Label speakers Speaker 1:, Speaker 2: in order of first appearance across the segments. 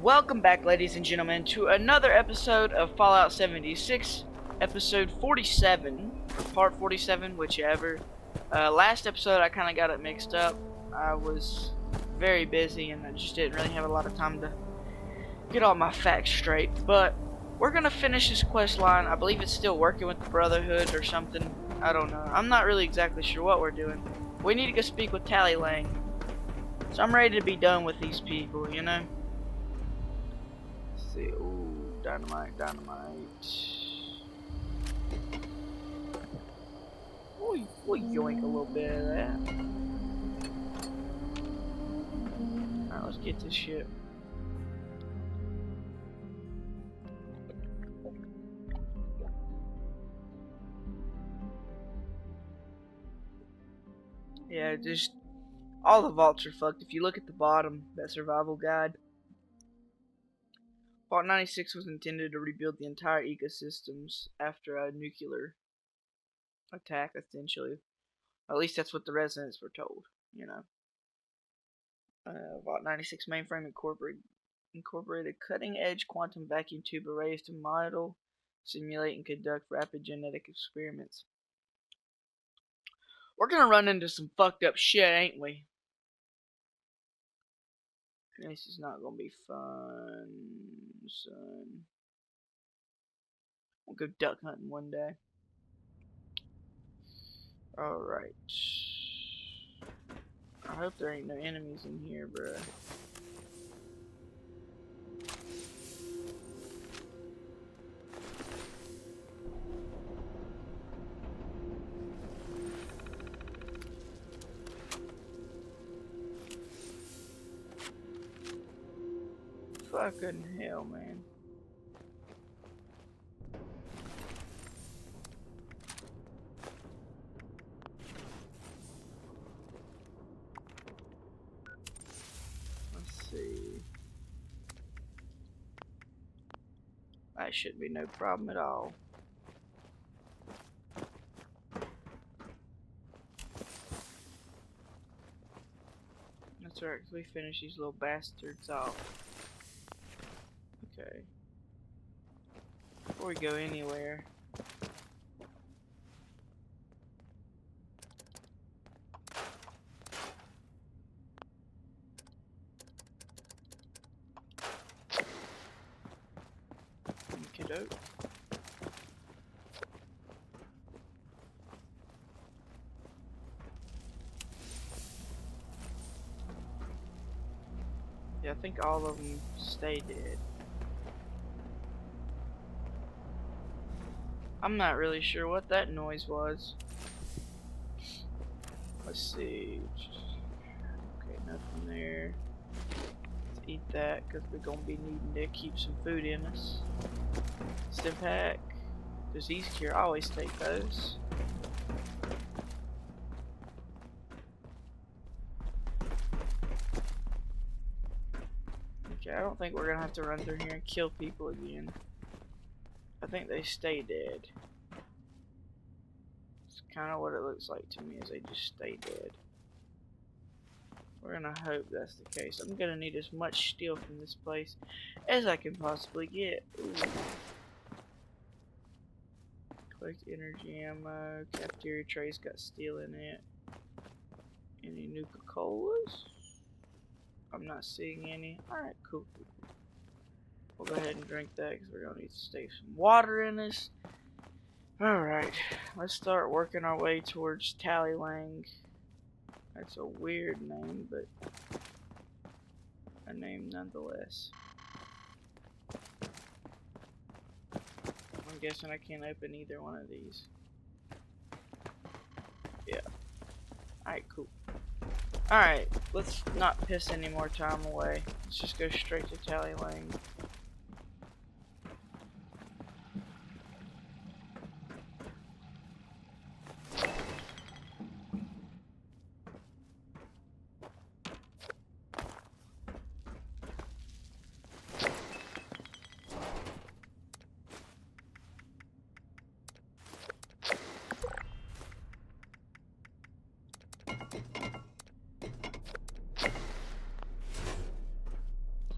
Speaker 1: Welcome back, ladies and gentlemen, to another episode of Fallout 76, episode 47, or part 47, whichever. Last episode, I kind of got it mixed up. I was very busy, and I just didn't really have a lot of time to get all my facts straight. But we're going to finish this quest line. I believe it's still working with the Brotherhood or something. I don't know. I'm not really exactly sure what we're doing. We need to go speak with Tally Lang. So I'm ready to be done with these people, you know? See, ooh, dynamite. We'll yoink a little bit of that. Alright, let's get this shit. Yeah, just all the vaults are fucked. If you look at the bottom, that survival guide, Vault 96 was intended to rebuild the entire ecosystems after a nuclear attack, essentially. At least that's what the residents were told, you know. Vault 96 mainframe incorporated cutting-edge quantum vacuum tube arrays to model, simulate, and conduct rapid genetic experiments. We're gonna run into some fucked up shit, ain't we? This is not gonna be fun, son. We'll go duck hunting one day. Alright. I hope there ain't no enemies in here, bruh. Fucking hell, man. Let's see. That should be no problem at all. That's right, 'cause we finish these little bastards off. Okay. Before we go anywhere, kiddo. Yeah, I think all of them stay dead. I'm not really sure what that noise was. Let's see. Okay, nothing there. Let's eat that because we're gonna be needing to keep some food in us. Stimpak. Disease cure. I always take those. Okay, I don't think we're gonna have to run through here and kill people again. I think they stay dead. It's kind of what it looks like to me, is they just stay dead. We're gonna hope that's the case. I'm gonna need as much steel from this place as I can possibly get. Ooh. Collect energy ammo. Cafeteria trays got steel in it. Any Nuka-Colas? I'm not seeing any. Alright, cool. We'll go ahead and drink that because we're gonna need to stay some water in this. Alright, let's start working our way towards Tally Lang. That's a weird name, but a name nonetheless. I'm guessing I can't open either one of these. Yeah. Alright, cool. Alright, let's not piss any more time away. Let's just go straight to Tally Lang.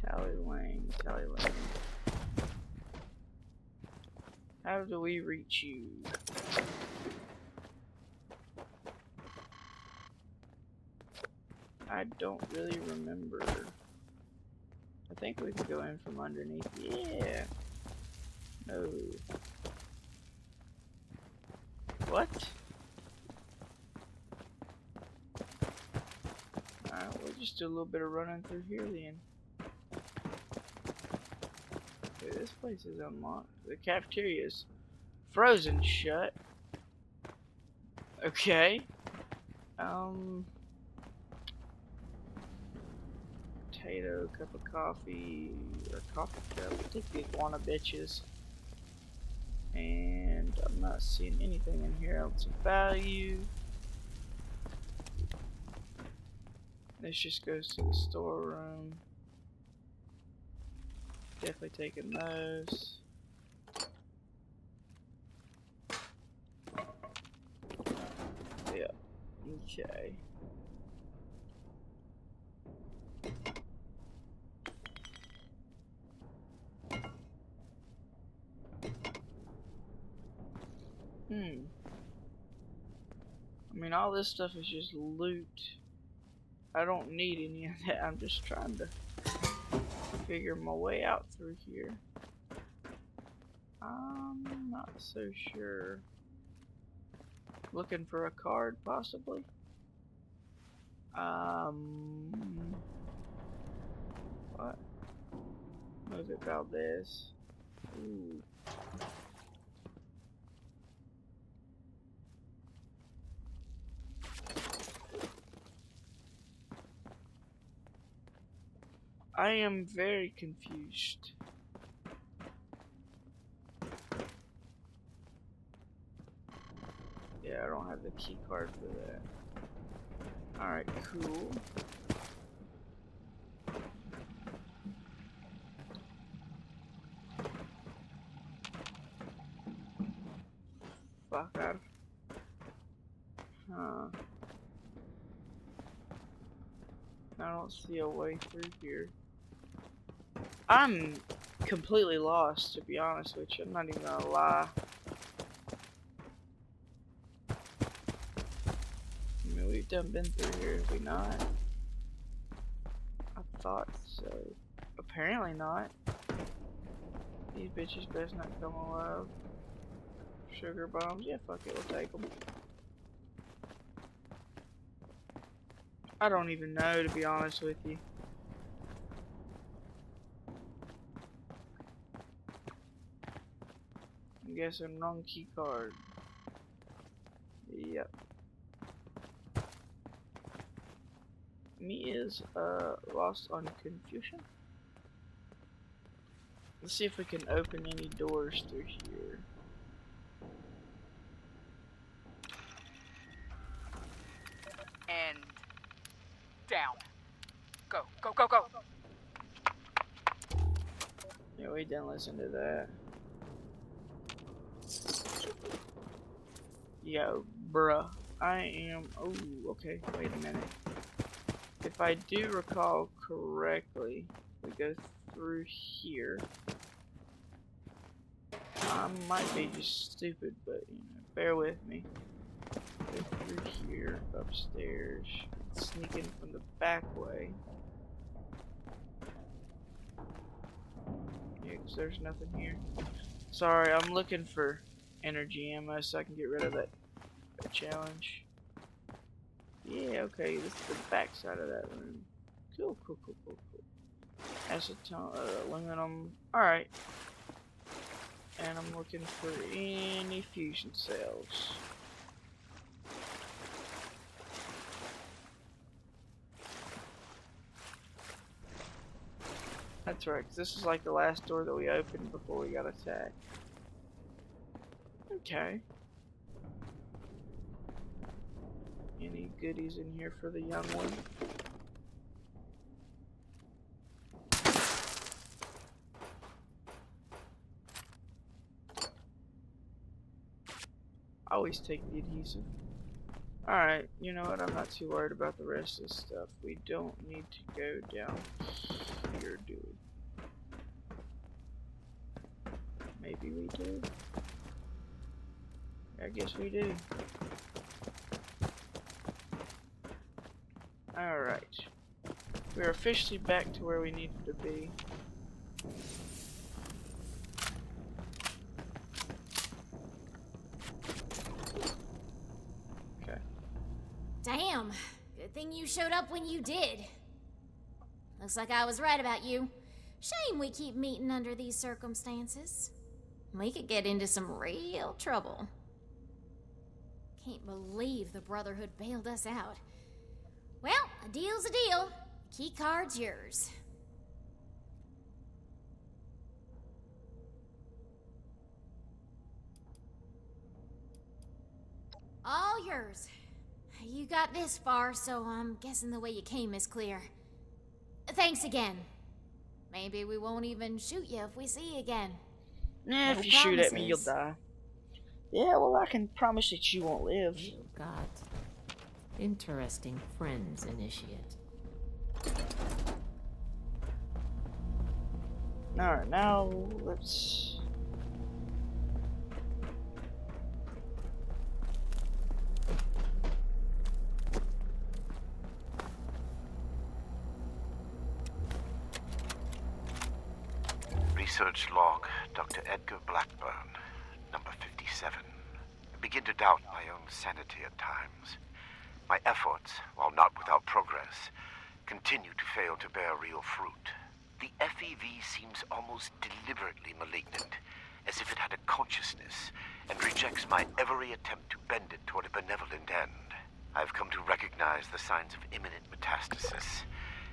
Speaker 1: Tally Lang. Tally Lane. How do we reach you? I don't really remember. I think we can go in from underneath. Yeah. No. What? Alright, we'll just do a little bit of running through here then. Okay, this place is unlocked. The cafeteria is frozen shut. Okay. Potato, cup of coffee, or coffee cup. We'll take the iguana bitches. And I'm not seeing anything in here else of value. This just goes to the storeroom. Definitely taking those. Yep. Okay. I mean, all this stuff is just loot. I don't need any of that. I'm just trying to figure my way out through here. I'm not so sure. Looking for a card, possibly? What? Move it Valdez. Ooh. I am very confused. Yeah, I don't have the key card for that. Alright, cool. Fuck out. Huh. I don't see a way through here. I'm completely lost, to be honest with you. I'm not even gonna lie. I mean, we've done been through here, have we not? I thought so. Apparently not. These bitches best not come alive. Sugar bombs? Yeah, fuck it, we'll take them. I don't even know, to be honest with you. I'm guessing wrong key card. Yep. Me is lost on confusion. Let's see if we can open any doors through here.
Speaker 2: And down. Go, go, go, go.
Speaker 1: Yeah, we didn't listen to that. Yo, bruh. I am. Oh, okay. Wait a minute. If I do recall correctly, we go through here. I might be just stupid, but you know, bear with me. Go through here, upstairs, sneak in from the back way. Yeah, 'cause there's nothing here. Sorry, I'm looking for energy ammo so I can get rid of that challenge. Yeah, okay, this is the back side of that room. Cool, cool, cool, cool, cool. Acetone, aluminum. Alright. And I'm looking for any fusion cells. That's right, 'cause this is like the last door that we opened before we got attacked. Okay. Any goodies in here for the young one? I always take the adhesive. Alright, you know what? I'm not too worried about the rest of this stuff. We don't need to go down here, do we? guess we do. Alright. We're officially back to where we needed to be. Okay.
Speaker 3: Damn. Good thing you showed up when you did. Looks like I was right about you. Shame we keep meeting under these circumstances. We could get into some real trouble. Can't believe the Brotherhood bailed us out. Well, a deal's a deal. Key card's yours. All yours. You got this far, so I'm guessing the way you came is clear. Thanks again. Maybe we won't even shoot you if we see you again.
Speaker 1: Nah,
Speaker 3: No
Speaker 1: if you shoot at me, you'll
Speaker 3: promises.
Speaker 1: die. Yeah, well, I can promise that you won't live.
Speaker 4: You got interesting friends, Initiate.
Speaker 1: Alright, now let's...
Speaker 5: Research log, Dr. Edgar Blackburn, number 57. I begin to doubt my own sanity at times. My efforts, while not without progress, continue to fail to bear real fruit. The FEV seems almost deliberately malignant, as if it had a consciousness, and rejects my every attempt to bend it toward a benevolent end. I've come to recognize the signs of imminent metastasis,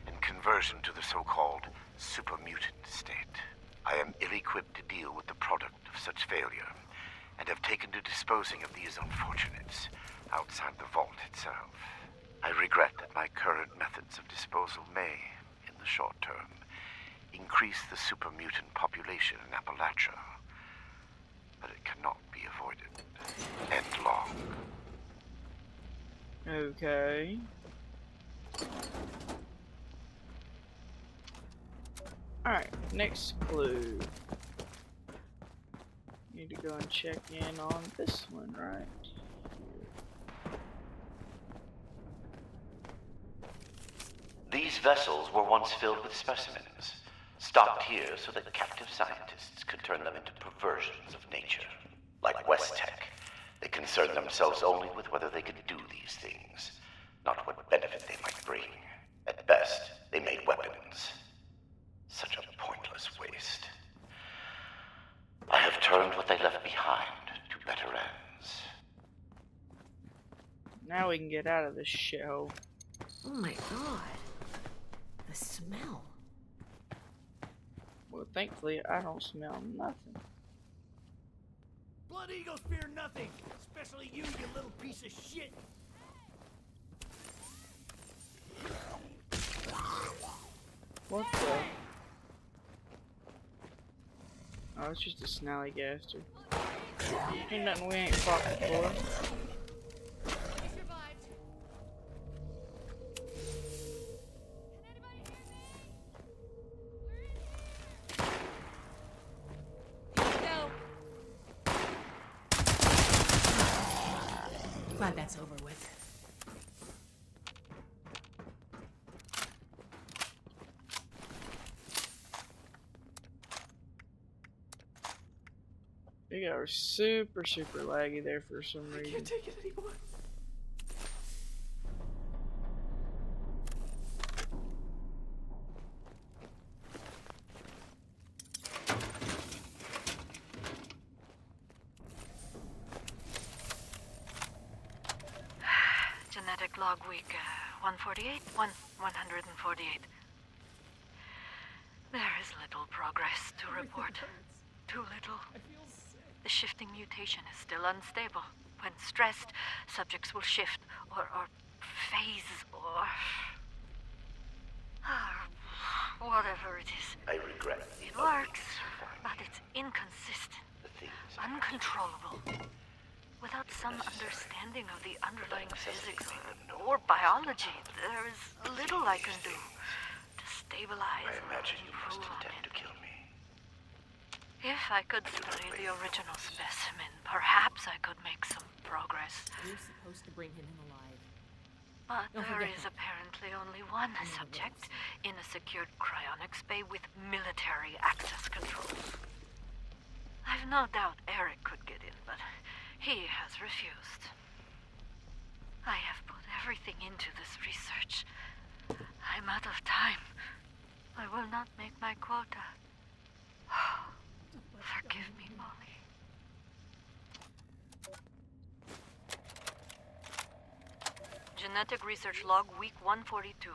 Speaker 5: and conversion to the so-called supermutant state. I am ill-equipped to deal with the product of such failure, and have taken to disposing of these unfortunates outside the vault itself. I regret that my current methods of disposal may, in the short term, increase the supermutant population in Appalachia, but it cannot be avoided. End log.
Speaker 1: Okay. Alright, next clue. Need to go and check in on this one, right?
Speaker 6: These vessels were once filled with specimens, stocked here so that captive scientists could turn them into perversions of nature. Like West Tech, they concerned themselves only with whether they could do these things, not what benefit they might bring. At best, they made weapons. Such a pointless waste. I have turned what they left behind to better ends.
Speaker 1: Now we can get out of this shithole.
Speaker 4: Oh my god. The smell.
Speaker 1: Well, thankfully, I don't smell nothing.
Speaker 7: Blood Eagles fear nothing, especially you little piece of shit.
Speaker 1: What the? Oh, it's just a snallygaster. Ain't nothing we ain't fought before.
Speaker 4: Glad that's over with.
Speaker 1: They got super laggy there for some
Speaker 7: I
Speaker 1: reason.
Speaker 7: can't take it anymore.
Speaker 8: Genetic log week 148, 148. There is little progress to report. Too little. The shifting mutation is still unstable. When stressed, subjects will shift or phase or whatever it is.
Speaker 6: I regret the
Speaker 8: It
Speaker 6: ugly
Speaker 8: works,
Speaker 6: survival.
Speaker 8: but it's inconsistent,
Speaker 6: The things I
Speaker 8: uncontrollable. Without some understanding of the underlying physics or biology, there is little I can do to stabilize
Speaker 6: I
Speaker 8: or
Speaker 6: imagine you must
Speaker 8: improve on
Speaker 6: intend
Speaker 8: it.
Speaker 6: to kill me.
Speaker 8: If I could study the original specimen, perhaps I could make some progress.
Speaker 4: You're supposed to bring him in alive.
Speaker 8: But
Speaker 4: Don't
Speaker 8: there
Speaker 4: forget
Speaker 8: is
Speaker 4: that.
Speaker 8: apparently only one subject in a secured cryonics bay with military access controls. I've no doubt Eric could get in, but he has refused. I have put everything into this research. I'm out of time. I will not make my quota. Forgive me, Molly. Genetic Research Log, Week 142.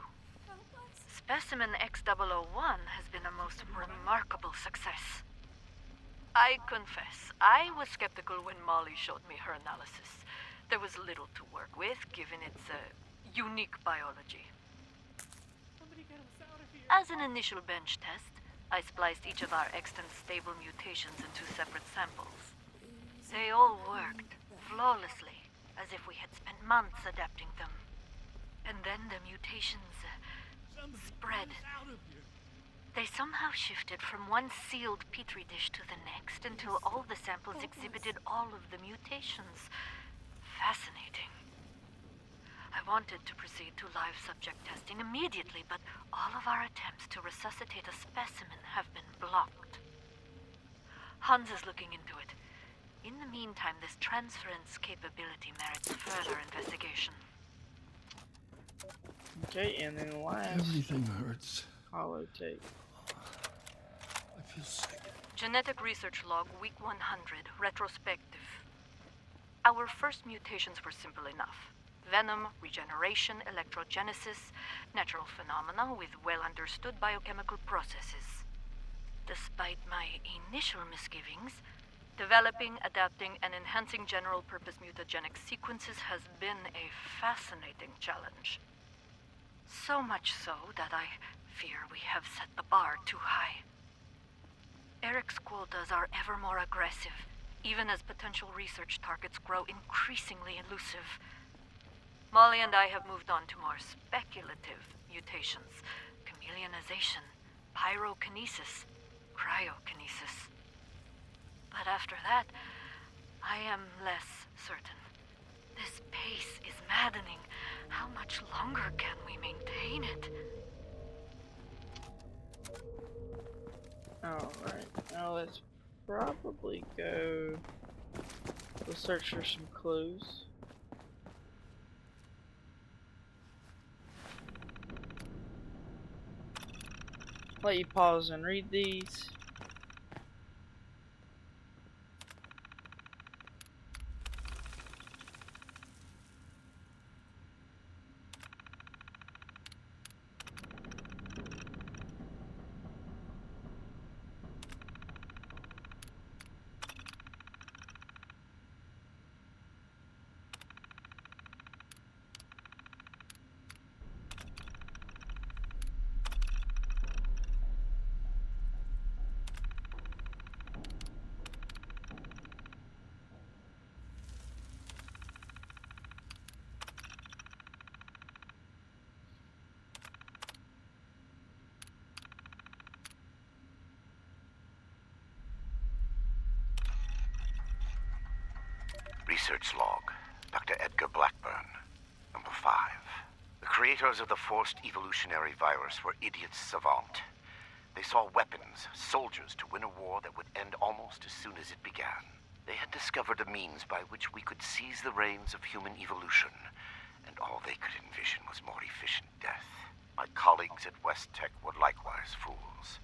Speaker 8: Specimen X001 has been a most remarkable success. I confess, I was skeptical when Molly showed me her analysis. There was little to work with, given its unique biology. As an initial bench test, I spliced each of our extant stable mutations into separate samples. They all worked flawlessly, as if we had spent months adapting them. And then the mutations spread. They somehow shifted from one sealed petri dish to the next until all the samples exhibited all of the mutations. Fascinating. I wanted to proceed to live subject testing immediately, but all of our attempts to resuscitate a specimen have been blocked. Hans is looking into it. In the meantime, this transference capability merits further investigation.
Speaker 1: Okay, and then last,
Speaker 7: Everything hurts.
Speaker 1: holotape.
Speaker 7: I feel sick.
Speaker 8: Genetic Research Log, Week 100, Retrospective. Our first mutations were simple enough. Venom, regeneration, electrogenesis, natural phenomena with well-understood biochemical processes. Despite my initial misgivings, developing, adapting, and enhancing general-purpose mutagenic sequences has been a fascinating challenge. So much so that I fear we have set the bar too high. Eric's quotas are ever more aggressive, even as potential research targets grow increasingly elusive. Molly and I have moved on to more speculative mutations, chameleonization, pyrokinesis, cryokinesis. But after that, I am less certain. This pace is maddening. How much longer can we maintain it?
Speaker 1: Alright, now let's probably go. We'll search for some clues. Let you pause and read these.
Speaker 5: Research log, Dr. Edgar Blackburn, number 5. The creators of the forced evolutionary virus were idiots savant. They saw weapons, soldiers to win a war that would end almost as soon as it began. They had discovered a means by which we could seize the reins of human evolution, and all they could envision was more efficient death. My colleagues at West Tech were likewise fools.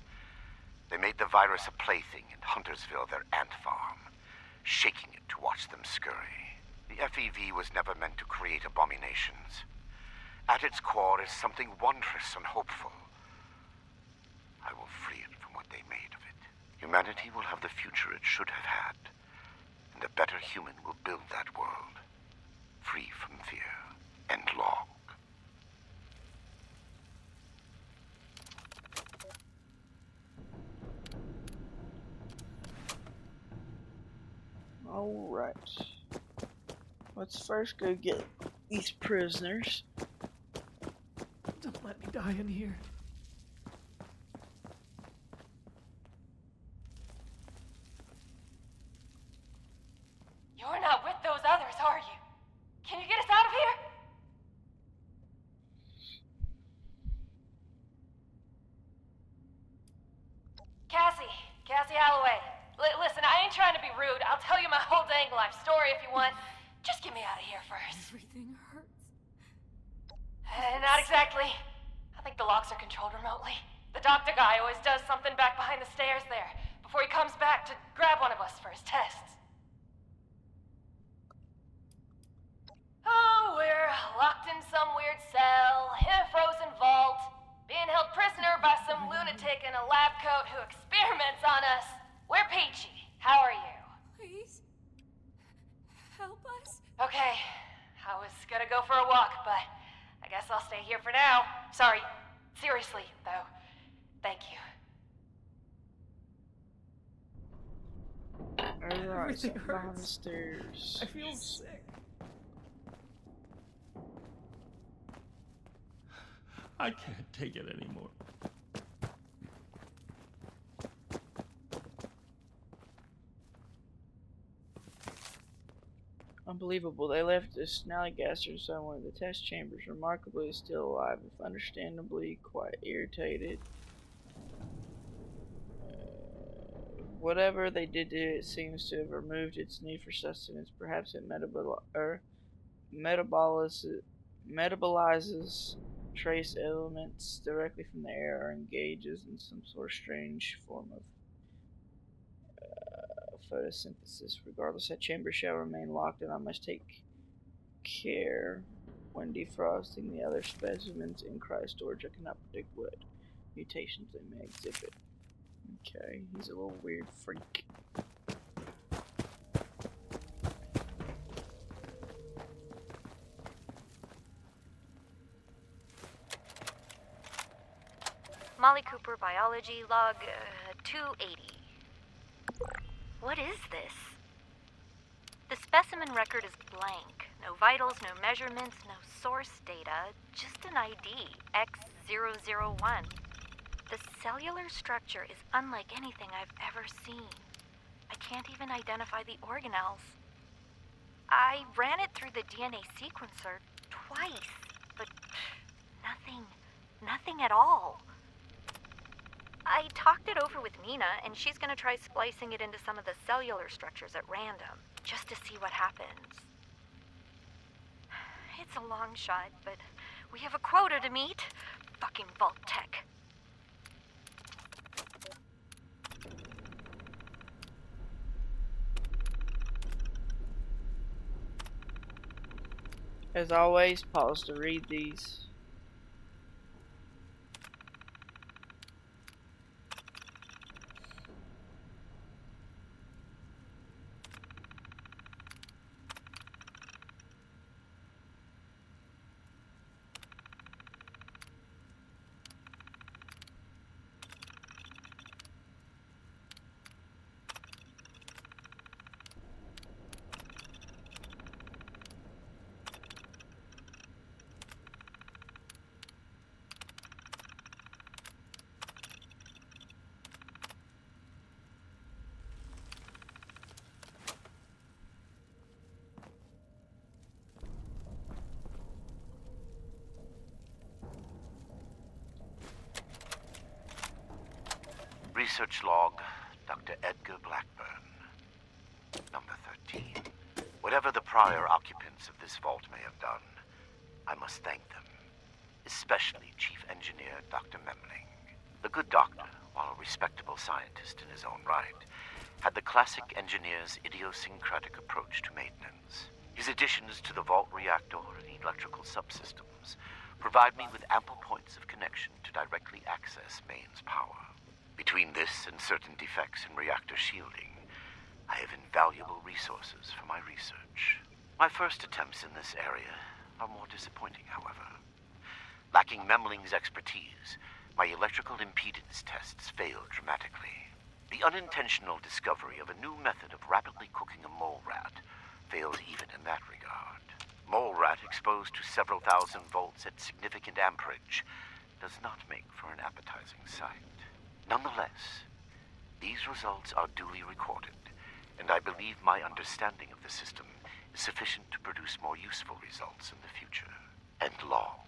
Speaker 5: They made the virus a plaything in Huntersville, their ant farm, shaking it to watch them scurry. The FEV was never meant to create abominations. At its core is something wondrous and hopeful. I will free it from what they made of it. Humanity will have the future it should have had, and a better human will build that world, free from fear. End log.
Speaker 1: Alright. Let's first go get these prisoners.
Speaker 7: Don't let me die in here.
Speaker 9: Cassie Holloway. Listen, I ain't trying to be rude. I'll tell you my whole dang life story if you want. Just get me out of here first.
Speaker 4: Everything hurts.
Speaker 9: Not exactly. I think the locks are controlled remotely. The doctor guy always does something back behind the stairs there, before he comes back to grab one of us for his tests. Oh, we're locked in some weird cell, in a frozen vault, being held prisoner by some lunatic in a lab coat who experiments on us. We're peachy. How are you?
Speaker 4: Please. Help us.
Speaker 9: Okay. I was gonna go for a walk, but I guess I'll stay here for now. Sorry. Seriously, though. Thank you.
Speaker 1: Alright, so
Speaker 4: Everything
Speaker 1: behind the
Speaker 4: hurts.
Speaker 1: stairs.
Speaker 4: I feel sick.
Speaker 10: I can't take it anymore.
Speaker 1: Unbelievable. They left a snallygaster inside one of the test chambers. Remarkably, it's still alive, if understandably quite irritated. Whatever they did to it seems to have removed its need for sustenance. Perhaps it metabolizes trace elements directly from the air or engages in some sort of strange form of photosynthesis. Regardless, that chamber shall remain locked, and I must take care when defrosting the other specimens in cryo storage. I cannot predict what mutations they may exhibit. Okay, he's a little weird freak.
Speaker 8: Molly Cooper, biology, log 280. What is this? The specimen record is blank. No vitals, no measurements, no source data, just an ID, X001. The cellular structure is unlike anything I've ever seen. I can't even identify the organelles. I ran it through the DNA sequencer twice, but nothing at all. I talked it over with Nina, and she's gonna try splicing it into some of the cellular structures at random, just to see what happens. It's a long shot, but we have a quota to meet. Fucking Vault Tech.
Speaker 1: As always, pause to read these.
Speaker 5: Research log, Dr. Edgar Blackburn. Number 13. Whatever the prior occupants of this vault may have done, I must thank them. Especially Chief Engineer Dr. Memling. The good doctor, while a respectable scientist in his own right, had the classic engineer's idiosyncratic approach to maintenance. His additions to the vault reactor and electrical subsystems provide me with ample points of connection to directly access mains power. Between this and certain defects in reactor shielding, I have invaluable resources for my research. My first attempts in this area are more disappointing, however. Lacking Memling's expertise, my electrical impedance tests failed dramatically. The unintentional discovery of a new method of rapidly cooking a mole rat failed even in that regard. Mole rat exposed to several thousand volts at significant amperage does not make for an appetizing sight. Nonetheless, these results are duly recorded, and I believe my understanding of the system is sufficient to produce more useful results in the future. End log.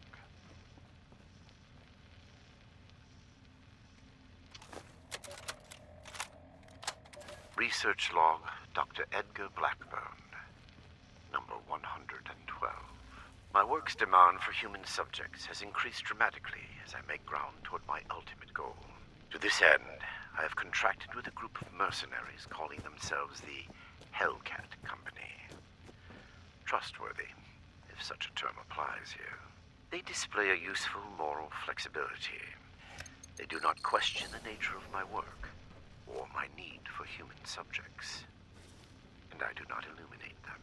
Speaker 5: Research log, Dr. Edgar Blackburn, number 112. My work's demand for human subjects has increased dramatically as I make ground toward my ultimate goal. To this end, I have contracted with a group of mercenaries calling themselves the Hellcat Company. Trustworthy, if such a term applies here. They display a useful moral flexibility. They do not question the nature of my work or my need for human subjects, and I do not illuminate them.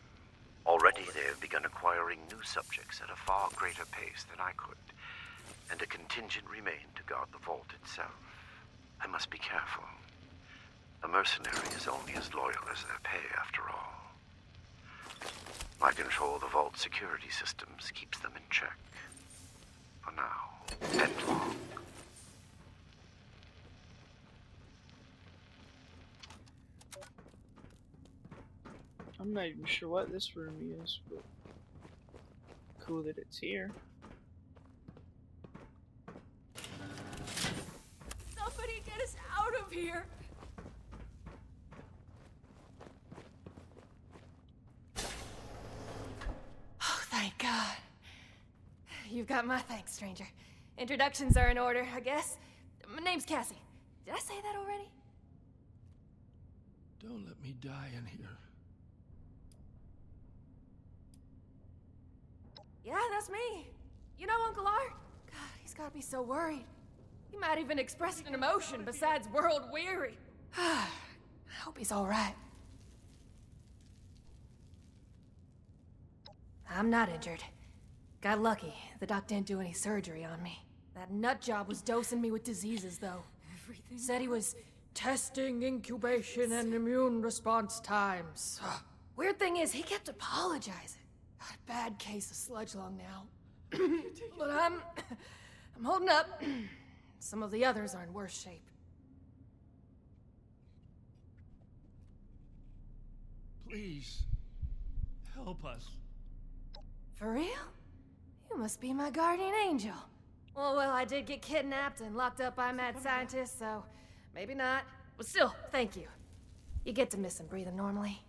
Speaker 5: Already they have begun acquiring new subjects at a far greater pace than I could, and a contingent remained to guard the vault itself. I must be careful. A mercenary is only as loyal as their pay, after all. My control of the vault security systems keeps them in check. For now, and long.
Speaker 1: I'm not even sure what this room is, but cool that it's here.
Speaker 4: Somebody get us out of here! Oh, thank God. You've got my thanks, stranger. Introductions are in order, I guess. My name's Cassie. Did I say that already?
Speaker 10: Don't let me die in here.
Speaker 4: Yeah, that's me. You know Uncle Art? God, he's gotta be so worried. He might even express an emotion besides world weary. I hope he's alright. I'm not injured. Got lucky. The doc didn't do any surgery on me. That nut job was dosing me with diseases, though. Said he was testing incubation and immune response times. Weird thing is, he kept apologizing. Got a bad case of sludge lung now. But I'm holding up. Some of the others are in worse shape.
Speaker 10: Please, help us.
Speaker 4: For real? You must be my guardian angel. Well, I did get kidnapped and locked up by mad scientists, so maybe not. But still, thank you. You get to miss him breathing normally.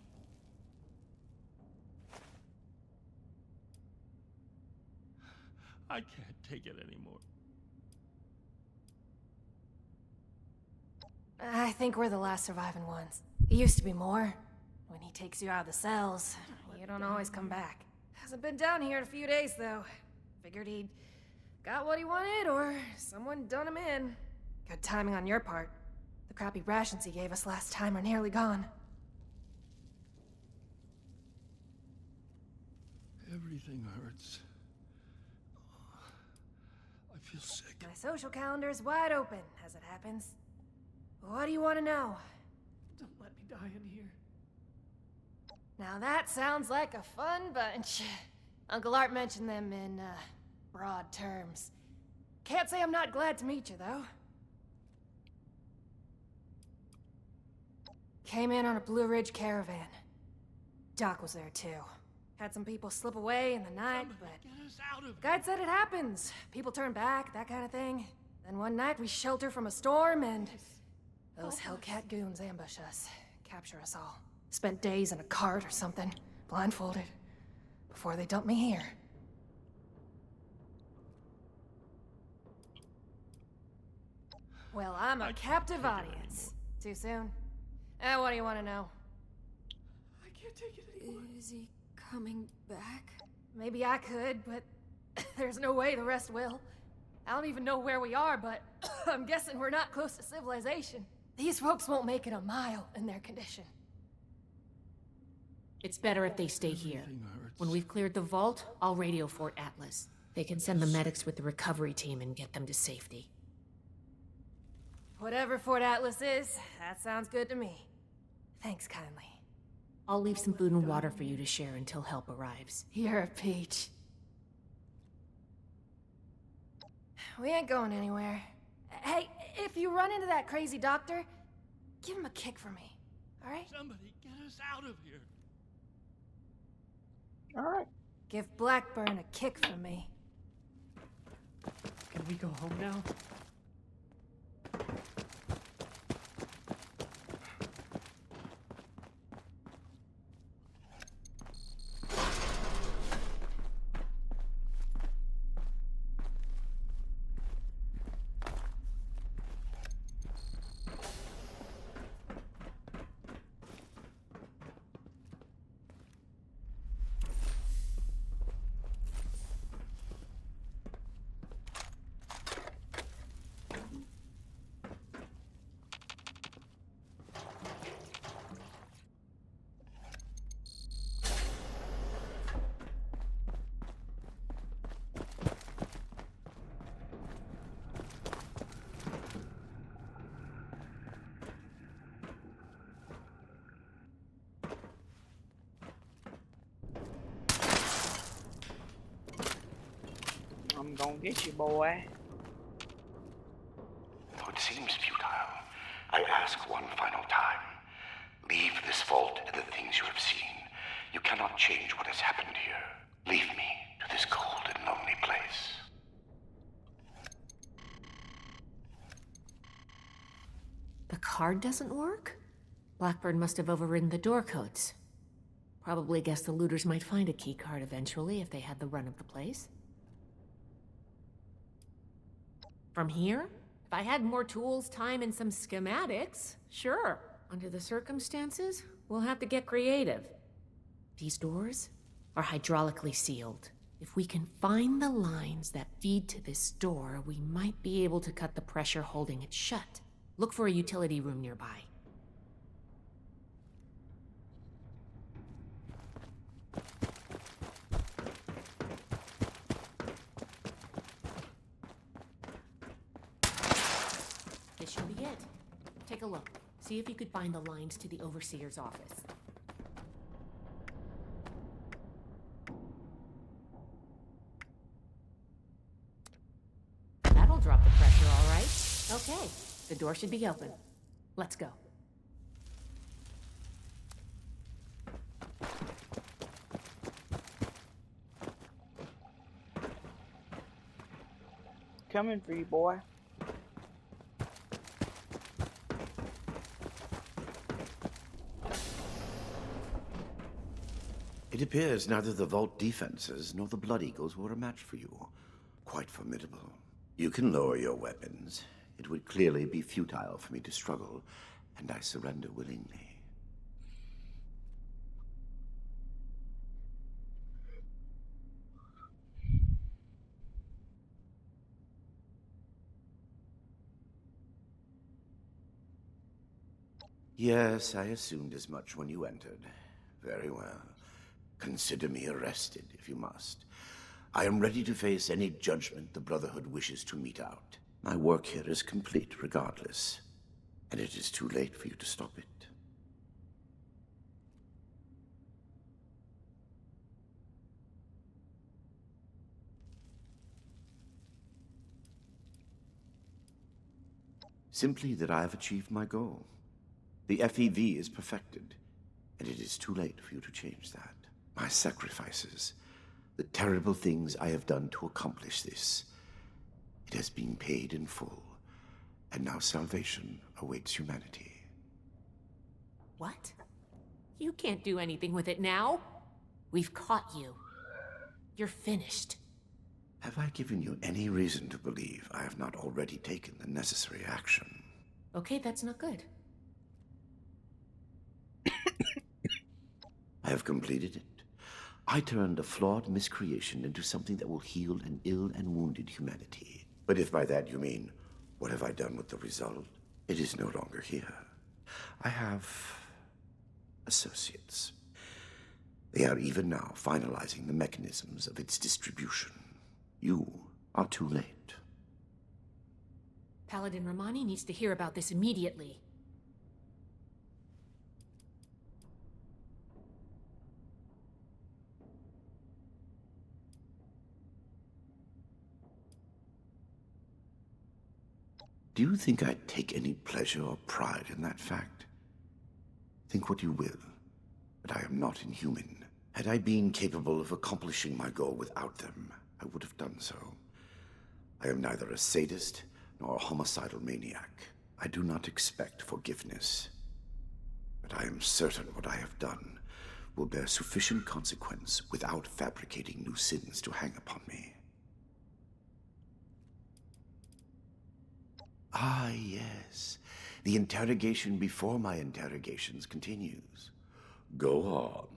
Speaker 10: I can't take it anymore.
Speaker 4: I think we're the last surviving ones. It used to be more. When he takes you out of the cells, you don't always come back. Hasn't been down here in a few days, though. Figured he'd got what he wanted, or someone done him in. Good timing on your part. The crappy rations he gave us last time are nearly gone.
Speaker 10: Everything hurts. I feel sick.
Speaker 4: My social calendar's wide open, as it happens. What do you want to know?
Speaker 7: Don't let me die in here.
Speaker 4: Now that sounds like a fun bunch. Uncle Art mentioned them in, broad terms. Can't say I'm not glad to meet you, though. Came in on a Blue Ridge caravan. Doc was there, too. Had some people slip away in the night, but...
Speaker 10: Get us out of
Speaker 4: Guide said it happens. People turn back, that kind of thing. Then one night we shelter from a storm and... those Hellcat goons ambush us. Capture us all. Spent days in a cart or something, blindfolded, before they dumped me here. Well, I'm a captive audience. Too soon? What do you want to know?
Speaker 7: I can't take it anymore.
Speaker 4: Is he coming back? Maybe I could, but there's no way the rest will. I don't even know where we are, but I'm guessing we're not close to civilization. These folks won't make it a mile in their condition.
Speaker 11: It's better if they stay here. When we've cleared the vault, I'll radio Fort Atlas. They can send the medics with the recovery team and get them to safety.
Speaker 4: Whatever Fort Atlas is, that sounds good to me. Thanks kindly.
Speaker 11: I'll leave some food and water for you to share until help arrives.
Speaker 4: You're a peach. We ain't going anywhere. Hey, if you run into that crazy doctor, give him a kick for me, alright?
Speaker 10: Somebody get us out of here.
Speaker 1: Alright.
Speaker 4: Give Blackburn a kick for me.
Speaker 7: Can we go home now?
Speaker 1: I'm gonna get you, boy.
Speaker 5: Though it seems futile, I ask one final time. Leave this vault and the things you have seen. You cannot change what has happened here. Leave me to this cold and lonely place.
Speaker 11: The card doesn't work? Blackburn must have overridden the door codes. Probably guessed the looters might find a key card eventually if they had the run of the place. From here? If I had more tools, time, and some schematics, sure. Under the circumstances, we'll have to get creative. These doors are hydraulically sealed. If we can find the lines that feed to this door, we might be able to cut the pressure holding it shut. Look for a utility room nearby. This should be it. Take a look. See if you could find the lines to the Overseer's office. That'll drop the pressure, all right. Okay, the door should be open. Let's go.
Speaker 1: Coming for you, boy.
Speaker 5: It appears neither the Vault defenses nor the Blood Eagles were a match for you. Quite formidable. You can lower your weapons. It would clearly be futile for me to struggle, and I surrender willingly. Yes, I assumed as much when you entered. Very well. Consider me arrested, if you must. I am ready to face any judgment the Brotherhood wishes to mete out. My work here is complete regardless, and it is too late for you to stop it. Simply that I have achieved my goal. The FEV is perfected, and it is too late for you to change that. My sacrifices, the terrible things I have done to accomplish this, it has been paid in full, and now salvation awaits humanity.
Speaker 11: What? You can't do anything with it now. We've caught you. You're finished.
Speaker 5: Have I given you any reason to believe I have not already taken the necessary action?
Speaker 11: Okay, that's not good.
Speaker 5: I have completed it. I turned a flawed miscreation into something that will heal an ill and wounded humanity. But if by that you mean, what have I done with the result? It is no longer here. I have associates. They are even now finalizing the mechanisms of its distribution. You are too late.
Speaker 11: Paladin Romani needs to hear about this immediately.
Speaker 5: Do you think I take any pleasure or pride in that fact? Think what you will, but I am not inhuman. Had I been capable of accomplishing my goal without them, I would have done so. I am neither a sadist nor a homicidal maniac. I do not expect forgiveness. But I am certain what I have done will bear sufficient consequence without fabricating new sins to hang upon me. Ah, yes. The interrogation before my interrogations continues. Go on.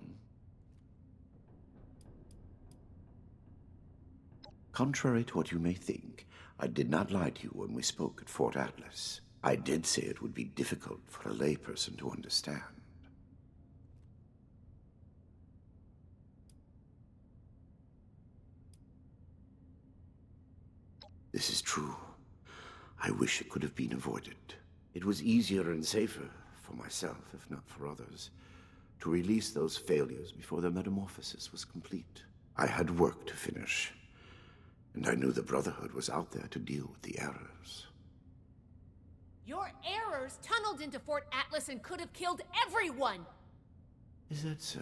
Speaker 5: Contrary to what you may think, I did not lie to you when we spoke at Fort Atlas. I did say it would be difficult for a layperson to understand. This is true. I wish it could have been avoided. It was easier and safer for myself, if not for others, to release those failures before their metamorphosis was complete. I had work to finish, And I knew the Brotherhood was out there to deal with the errors.
Speaker 11: Your errors tunneled into Fort Atlas and could have killed everyone!
Speaker 5: Is that so?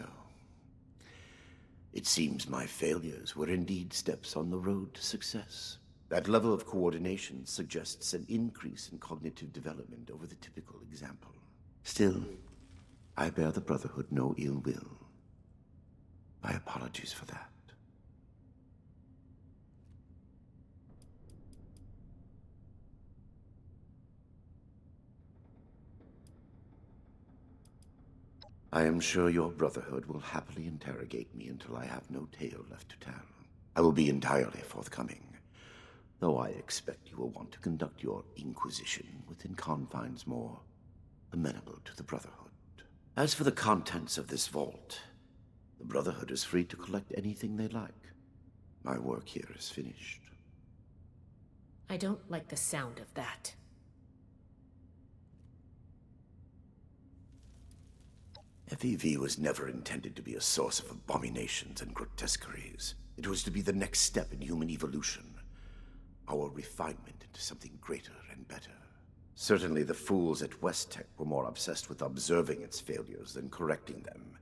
Speaker 5: It seems my failures were indeed steps on the road to success. That level of coordination suggests an increase in cognitive development over the typical example. Still, I bear the Brotherhood no ill will. My apologies for that. I am sure your Brotherhood will happily interrogate me until I have no tale left to tell. I will be entirely forthcoming, though I expect you will want to conduct your inquisition within confines more amenable to the Brotherhood. As for the contents of this vault, the Brotherhood is free to collect anything they like. My work here is finished.
Speaker 11: I don't like the sound of that.
Speaker 5: FEV was never intended to be a source of abominations and grotesqueries. It was to be the next step in human evolution. Our refinement into something greater and better. Certainly the fools at West Tech were more obsessed with observing its failures than correcting them.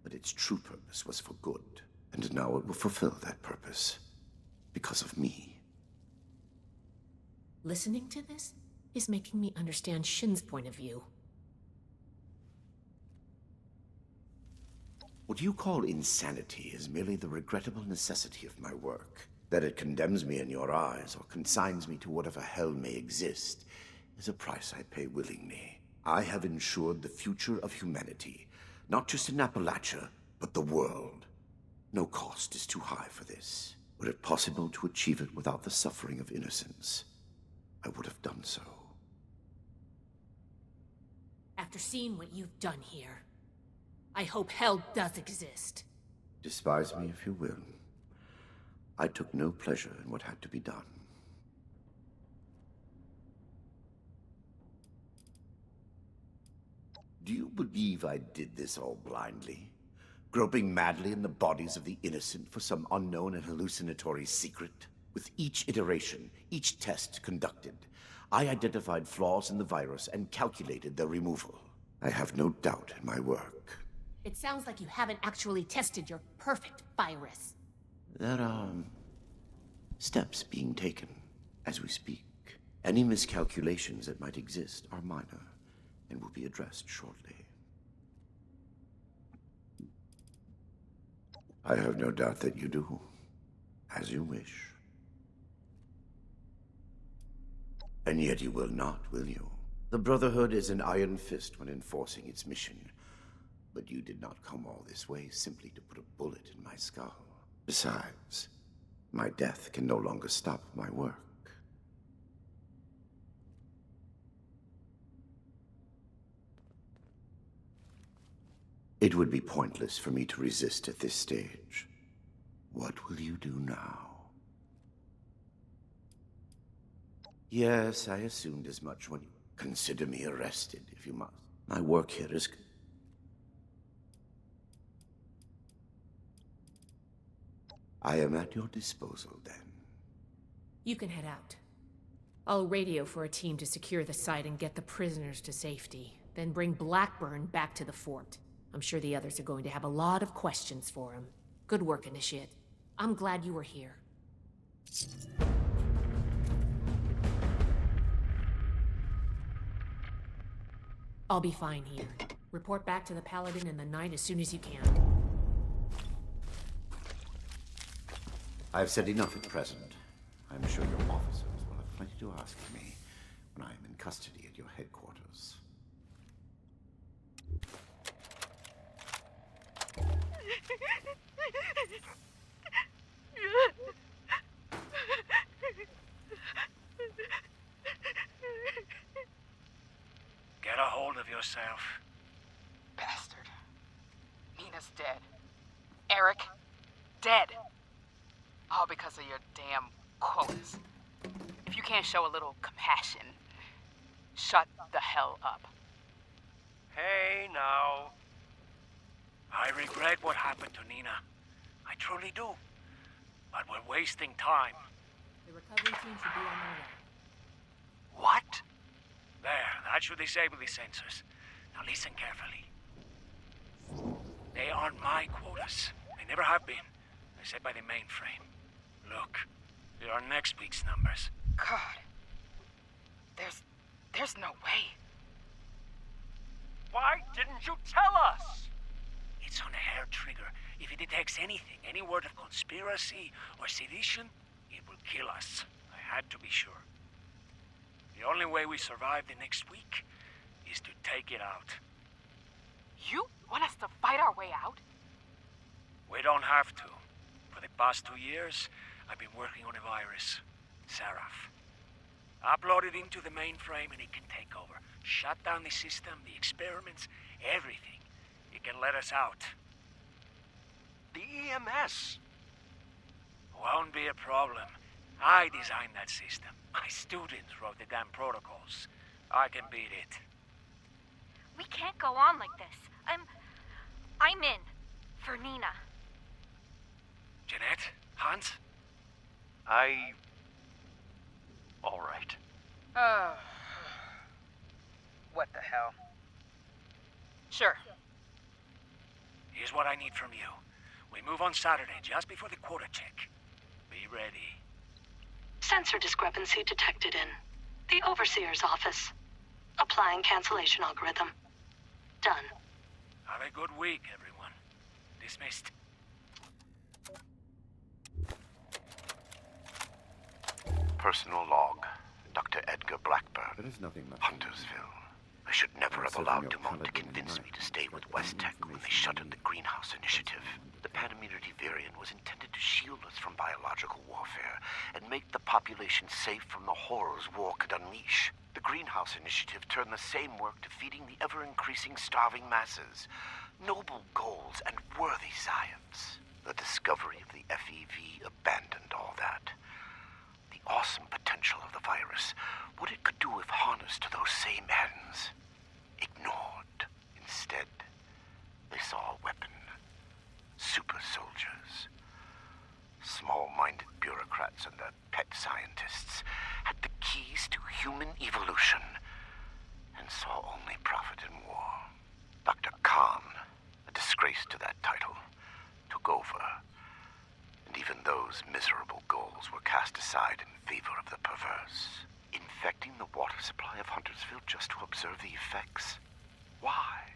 Speaker 5: But its true purpose was for good. And now it will fulfill that purpose. Because of me.
Speaker 11: Listening to this is making me understand Shin's point of view.
Speaker 5: What you call insanity is merely the regrettable necessity of my work. That it condemns me in your eyes, or consigns me to whatever hell may exist, is a price I pay willingly. I have ensured the future of humanity, not just in Appalachia, but the world. No cost is too high for this. Were it possible to achieve it without the suffering of innocence, I would have done so.
Speaker 11: After seeing what you've done here, I hope hell does exist.
Speaker 5: Despise me if you will. I took no pleasure in what had to be done. Do you believe I did this all blindly? Groping madly in the bodies of the innocent for some unknown and hallucinatory secret? With each iteration, each test conducted, I identified flaws in the virus and calculated their removal. I have no doubt in my work.
Speaker 11: It sounds like you haven't actually tested your perfect virus.
Speaker 5: There are steps being taken as we speak. Any miscalculations that might exist are minor and will be addressed shortly. I have no doubt that you do, as you wish. And yet you will not, will you? The Brotherhood is an iron fist when enforcing its mission. But you did not come all this way simply to put a bullet in my skull. Besides, my death can no longer stop my work. It would be pointless for me to resist at this stage. What will you do now? Yes, I assumed as much when you consider me arrested, if you must. My work here is... I am at your disposal, then.
Speaker 11: You can head out. I'll radio for a team to secure the site and get the prisoners to safety. Then bring Blackburn back to the fort. I'm sure the others are going to have a lot of questions for him. Good work, Initiate. I'm glad you were here. I'll be fine here. Report back to the Paladin in the night as soon as you can.
Speaker 5: I've said enough at present. I'm sure your officers will have plenty to ask of me when I am in custody at your headquarters.
Speaker 7: Get a hold of yourself.
Speaker 2: Bastard. Nina's dead. Eric, dead. All because of your damn quotas. If you can't show a little compassion, shut the hell up.
Speaker 7: Hey, now. I regret what happened to Nina. I truly do. But I can't let it go. but we're wasting time.
Speaker 11: The recovery team should be on their way.
Speaker 7: What? There, that should disable the sensors. Now listen carefully. They aren't my quotas. They never have been. They're set by the mainframe. Look, they are next week's numbers.
Speaker 2: God. There's no way.
Speaker 7: Why didn't you tell us? It's on a hair trigger. If it detects anything, any word of conspiracy or sedition, it will kill us. I had to be sure. The only way we survive the next week is to take it out.
Speaker 2: You want us to fight our way out?
Speaker 7: We don't have to. For the past 2 years, I've been working on a virus, Seraph. Upload it into the mainframe and it can take over. Shut down the system, the experiments, everything. It can let us out. The EMS won't be a problem. I designed that system. My students wrote the damn protocols. I can beat it.
Speaker 8: We can't go on like this. I'm in. For Nina.
Speaker 7: Jeanette? Hans?
Speaker 6: All right.
Speaker 2: What the hell? Sure.
Speaker 7: Here's what I need from you. We move on Saturday, just before the quota check. Be ready.
Speaker 12: Sensor discrepancy detected in the Overseer's office. Applying cancellation algorithm. Done.
Speaker 7: Have a good week, everyone. Dismissed.
Speaker 5: Personal log, Dr. Edgar Blackburn.
Speaker 13: There is nothing much.
Speaker 5: Huntersville. I should never have allowed Dumont to convince me to stay with West Tech when they shuttered the Greenhouse Initiative. The Pan-immunity variant was intended to shield us from biological warfare and make the population safe from the horrors war could unleash. The Greenhouse Initiative turned the same work to feeding the ever-increasing starving masses. Noble goals and worthy science. The discovery of the FEV abandoned all that. The awesome potential of the virus, what it could do if harnessed to those same ends. Ignored. Instead, they saw a weapon. Super soldiers. Small-minded bureaucrats and their pet scientists had the keys to human evolution and saw only profit in war. Dr. Khan, a disgrace to that title, took over. And even those miserable goals were cast aside in favor of the perverse. Infecting the water supply of Huntersville just to observe the effects? Why?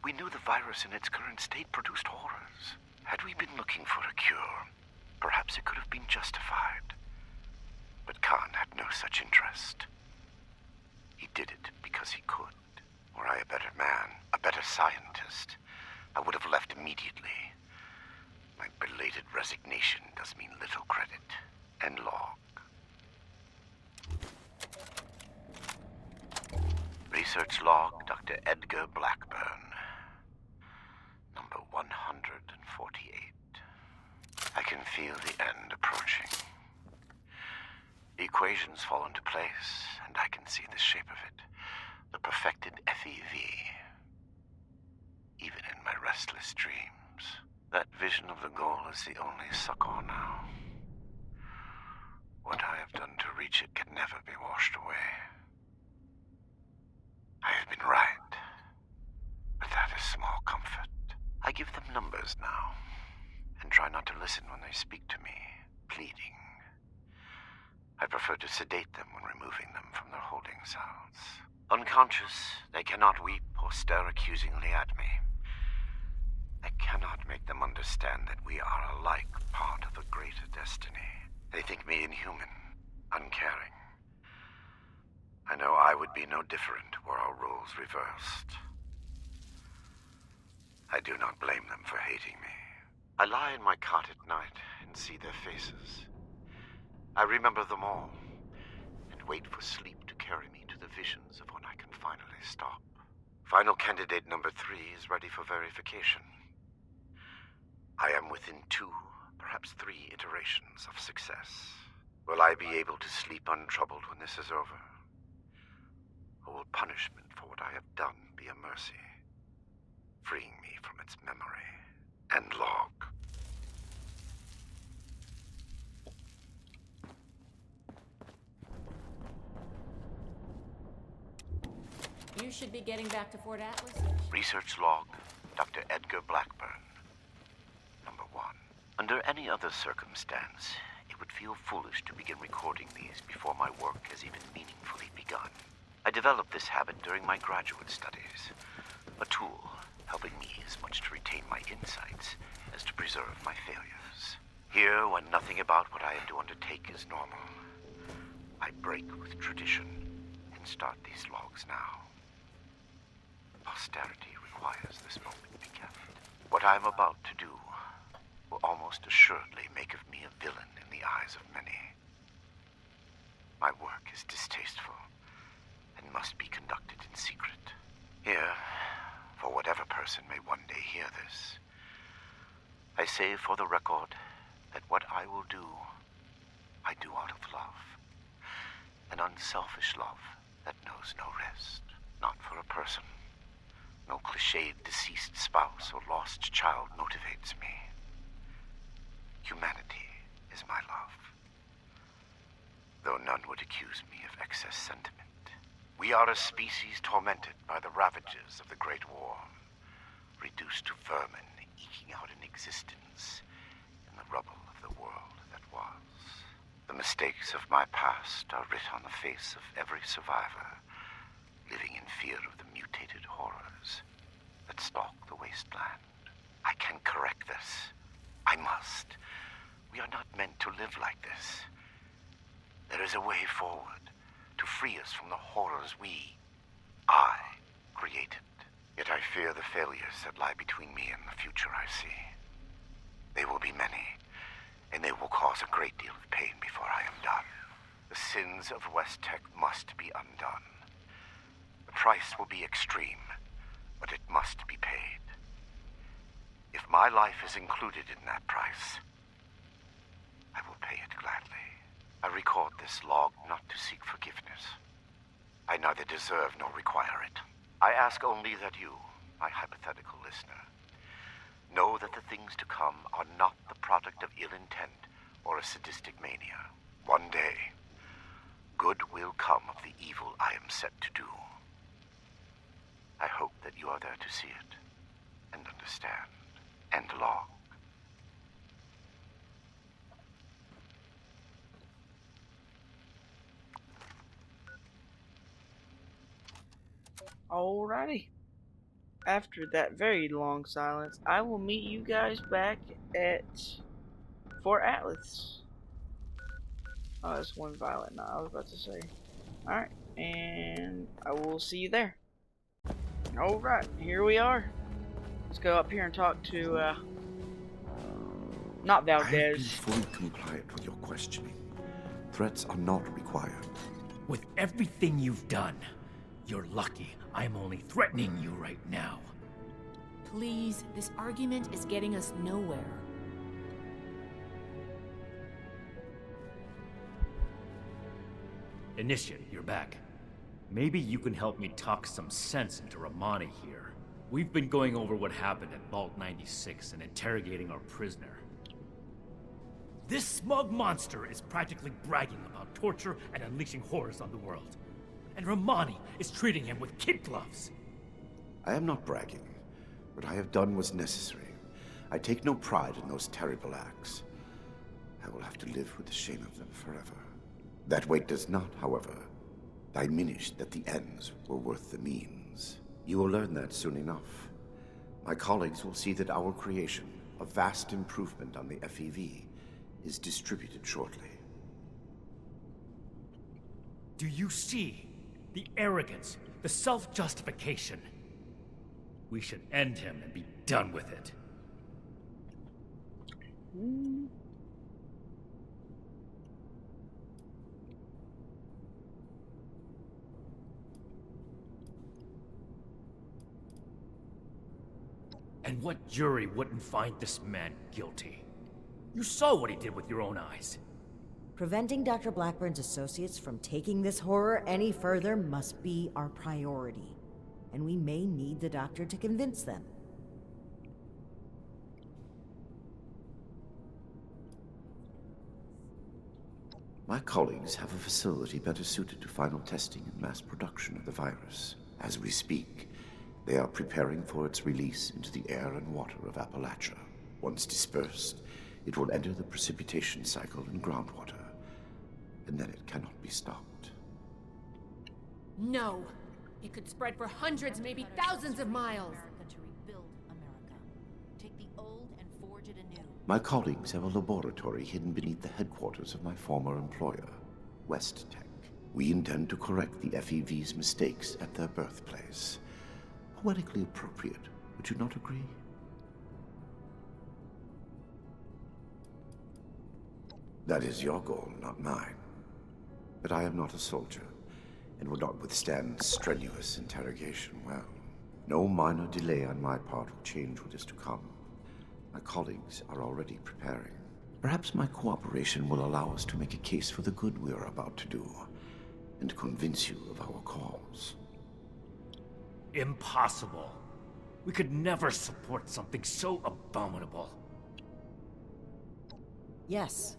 Speaker 5: We knew the virus in its current state produced horrors. Had we been looking for a cure, perhaps it could have been justified. But Khan had no such interest. He did it because he could. Were I a better man, a better scientist, I would have left immediately. My belated resignation does me little credit. End log. Research log, Dr. Edgar Blackburn. Number 148. I can feel the end approaching. The equations fall into place, and I can see the shape of it. The perfected FEV. Even in my restless dreams. That vision of the goal is the only succor now. What I have done to reach it can never be washed away. I have been right, but that is small comfort. I give them numbers now, and try not to listen when they speak to me, pleading. I prefer to sedate them when removing them from their holding cells. Unconscious, they cannot weep or stare accusingly at me. I cannot make them understand that we are alike part of a greater destiny. They think me inhuman, uncaring. I know I would be no different were our roles reversed. I do not blame them for hating me. I lie in my cot at night and see their faces. I remember them all, and wait for sleep to carry me to the visions of when I can finally stop. Final candidate number 3 is ready for verification. I am within 2, perhaps 3 iterations of success. Will I be able to sleep untroubled when this is over? Or will punishment for what I have done be a mercy, freeing me from its memory and log?
Speaker 11: should be getting back to Fort Atlas.
Speaker 5: Research log, Dr. Edgar Blackburn. Number 1. Under any other circumstance, it would feel foolish to begin recording these before my work has even meaningfully begun. I developed this habit during my graduate studies, a tool helping me as much to retain my insights as to preserve my failures. Here, when nothing about what I am to undertake is normal, I break with tradition and start these logs now. Posterity requires this moment be kept. What I am about to do will almost assuredly make of me a villain in the eyes of many. My work is distasteful and must be conducted in secret. Here, for whatever person may one day hear this, I say for the record that what I will do, I do out of love. An unselfish love that knows no rest. Not for a person. No cliched deceased spouse or lost child motivates me. Humanity is my love. Though none would accuse me of excess sentiment. We are a species tormented by the ravages of the Great War, reduced to vermin eking out an existence in the rubble of the world that was. The mistakes of my past are writ on the face of every survivor, living in fear of the mutated horrors that stalk the wasteland. I can correct this. I must. We are not meant to live like this. There is a way forward to free us from the horrors I created. Yet I fear the failures that lie between me and the future I see. They will be many, and they will cause a great deal of pain before I am done. The sins of West Tech must be undone. The price will be extreme, but it must be paid. If my life is included in that price, I will pay it gladly. I record this log not to seek forgiveness. I neither deserve nor require it. I ask only that you, my hypothetical listener, know that the things to come are not the product of ill intent or a sadistic mania. One day, good will come of the evil I am set to do. I hope that you are there to see it, and understand, and log.
Speaker 1: Alrighty. After that very long silence, I will meet you guys back at Fort Atlas. Oh, that's one violet knot I was about to say. Alright, and I will see you there. Alright, here we are. Let's go up here and talk to, not Valdez.
Speaker 5: I have been fully compliant with your questioning. Threats are not required.
Speaker 10: With everything you've done, you're lucky I'm only threatening you right now.
Speaker 11: Please, this argument is getting us nowhere.
Speaker 10: Initiate, you're back. Maybe you can help me talk some sense into Romani here. We've been going over what happened at Vault 96 and interrogating our prisoner. This smug monster is practically bragging about torture and unleashing horrors on the world. And Romani is treating him with kid gloves.
Speaker 5: I am not bragging. What I have done was necessary. I take no pride in those terrible acts. I will have to live with the shame of them forever. That weight does not, however, diminish that the ends were worth the means. You will learn that soon enough. My colleagues will see that our creation, a vast improvement on the FEV, is distributed shortly.
Speaker 10: Do you see the arrogance, the self-justification? We should end him and be done with it. And what jury wouldn't find this man guilty? You saw what he did with your own eyes.
Speaker 13: Preventing Dr. Blackburn's associates from taking this horror any further must be our priority. And we may need the doctor to convince them.
Speaker 5: My colleagues have a facility better suited to final testing and mass production of the virus. As we speak, they are preparing for its release into the air and water of Appalachia. Once dispersed, it will enter the precipitation cycle in groundwater, and then it cannot be stopped.
Speaker 11: No! It could spread for hundreds, maybe thousands of miles!
Speaker 13: To rebuild America. Take the old and forge it anew.
Speaker 5: My colleagues have a laboratory hidden beneath the headquarters of my former employer, West Tech. We intend to correct the FEV's mistakes at their birthplace. Poetically appropriate, would you not agree? That is your goal, not mine. But I am not a soldier, and would not withstand strenuous interrogation well. No minor delay on my part will change what is to come. My colleagues are already preparing. Perhaps my cooperation will allow us to make a case for the good we are about to do, and convince you of our cause.
Speaker 10: Impossible. We could never support something so abominable.
Speaker 13: Yes.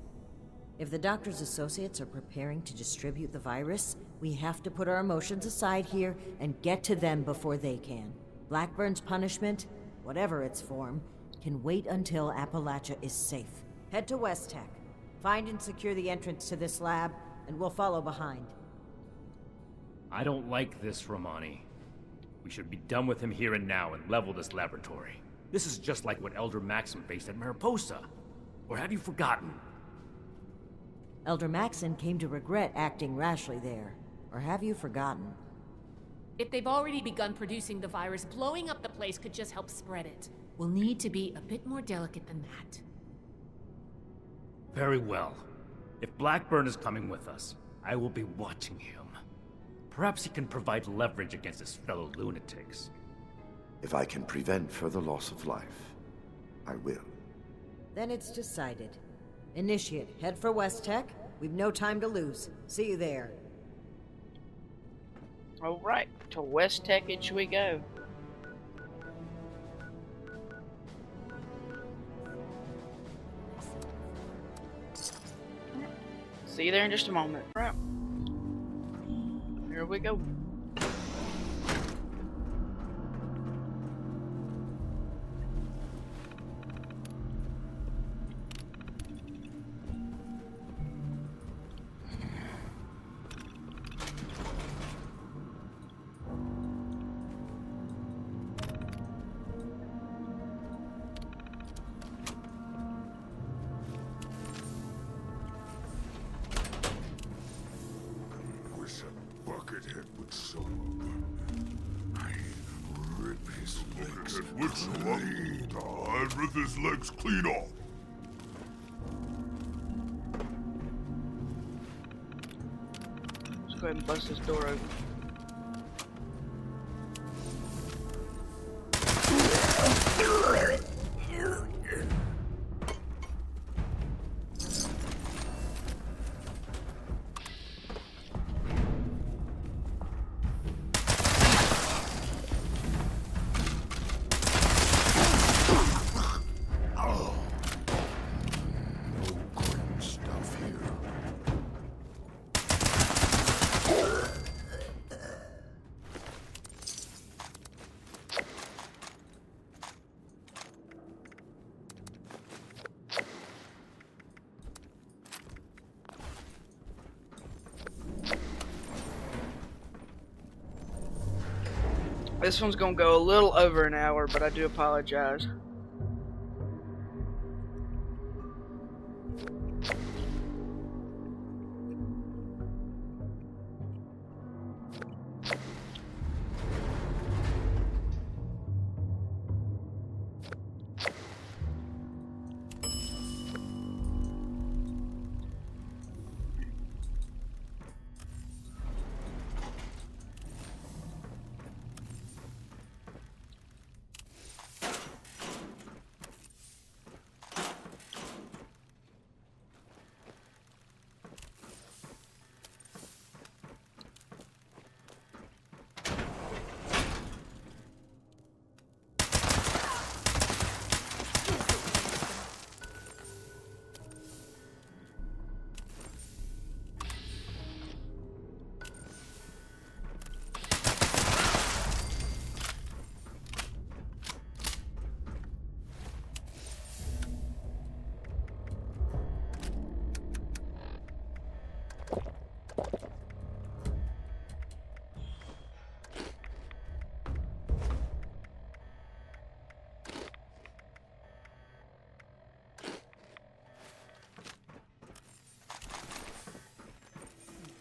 Speaker 13: If the doctor's associates are preparing to distribute the virus, we have to put our emotions aside here and get to them before they can. Blackburn's punishment, whatever its form, can wait until Appalachia is safe. Head to West Tech. Find and secure the entrance to this lab, and we'll follow behind.
Speaker 10: I don't like this, Romani. We should be done with him here and now and level this laboratory. This is just like what Elder Maxim faced at Mariposa. Or have you forgotten?
Speaker 13: Elder Maxon came to regret acting rashly there. Or have you forgotten?
Speaker 11: If they've already begun producing the virus, blowing up the place could just help spread it. We'll need to be a bit more delicate than that.
Speaker 10: Very well. If Blackburn is coming with us, I will be watching him. Perhaps he can provide leverage against his fellow lunatics.
Speaker 5: If I can prevent further loss of life, I will.
Speaker 13: Then it's decided. Initiate, head for West Tech. We've no time to lose. See you there.
Speaker 1: Alright, to West Techage we go. See you there in just a moment. Right. Here we go.
Speaker 14: Buckethead would show up. I rip his legs clean. I'd rip his legs clean off.
Speaker 1: Let's go ahead and bust this door open. This one's gonna go a little over an hour, but I do apologize.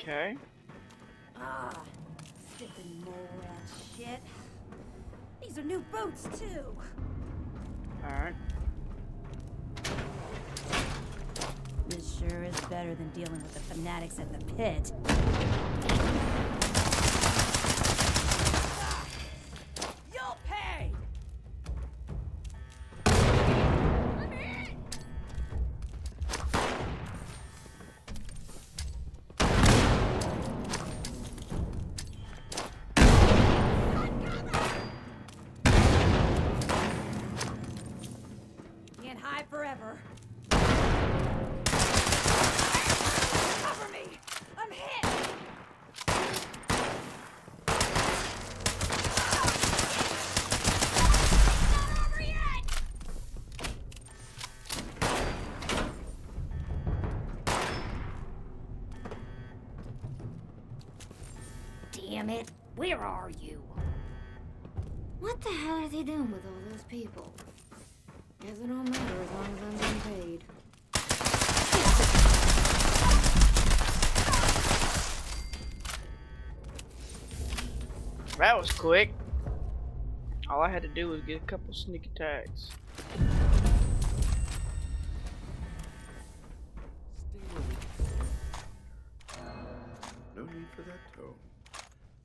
Speaker 1: Okay.
Speaker 15: Ah, stiffing mole rat shit. These are new boots, too.
Speaker 1: Alright.
Speaker 15: This sure is better than dealing with the fanatics at the pit. You'll pay! Can't hide forever. Cover me! I'm hit! Not over yet! Damn it! Where are you?
Speaker 3: What the hell are they doing with all those people? Guess it don't matter as long as I'm getting paid.
Speaker 1: That was quick. All I had to do was get a couple sneak attacks.
Speaker 5: No need for that tone.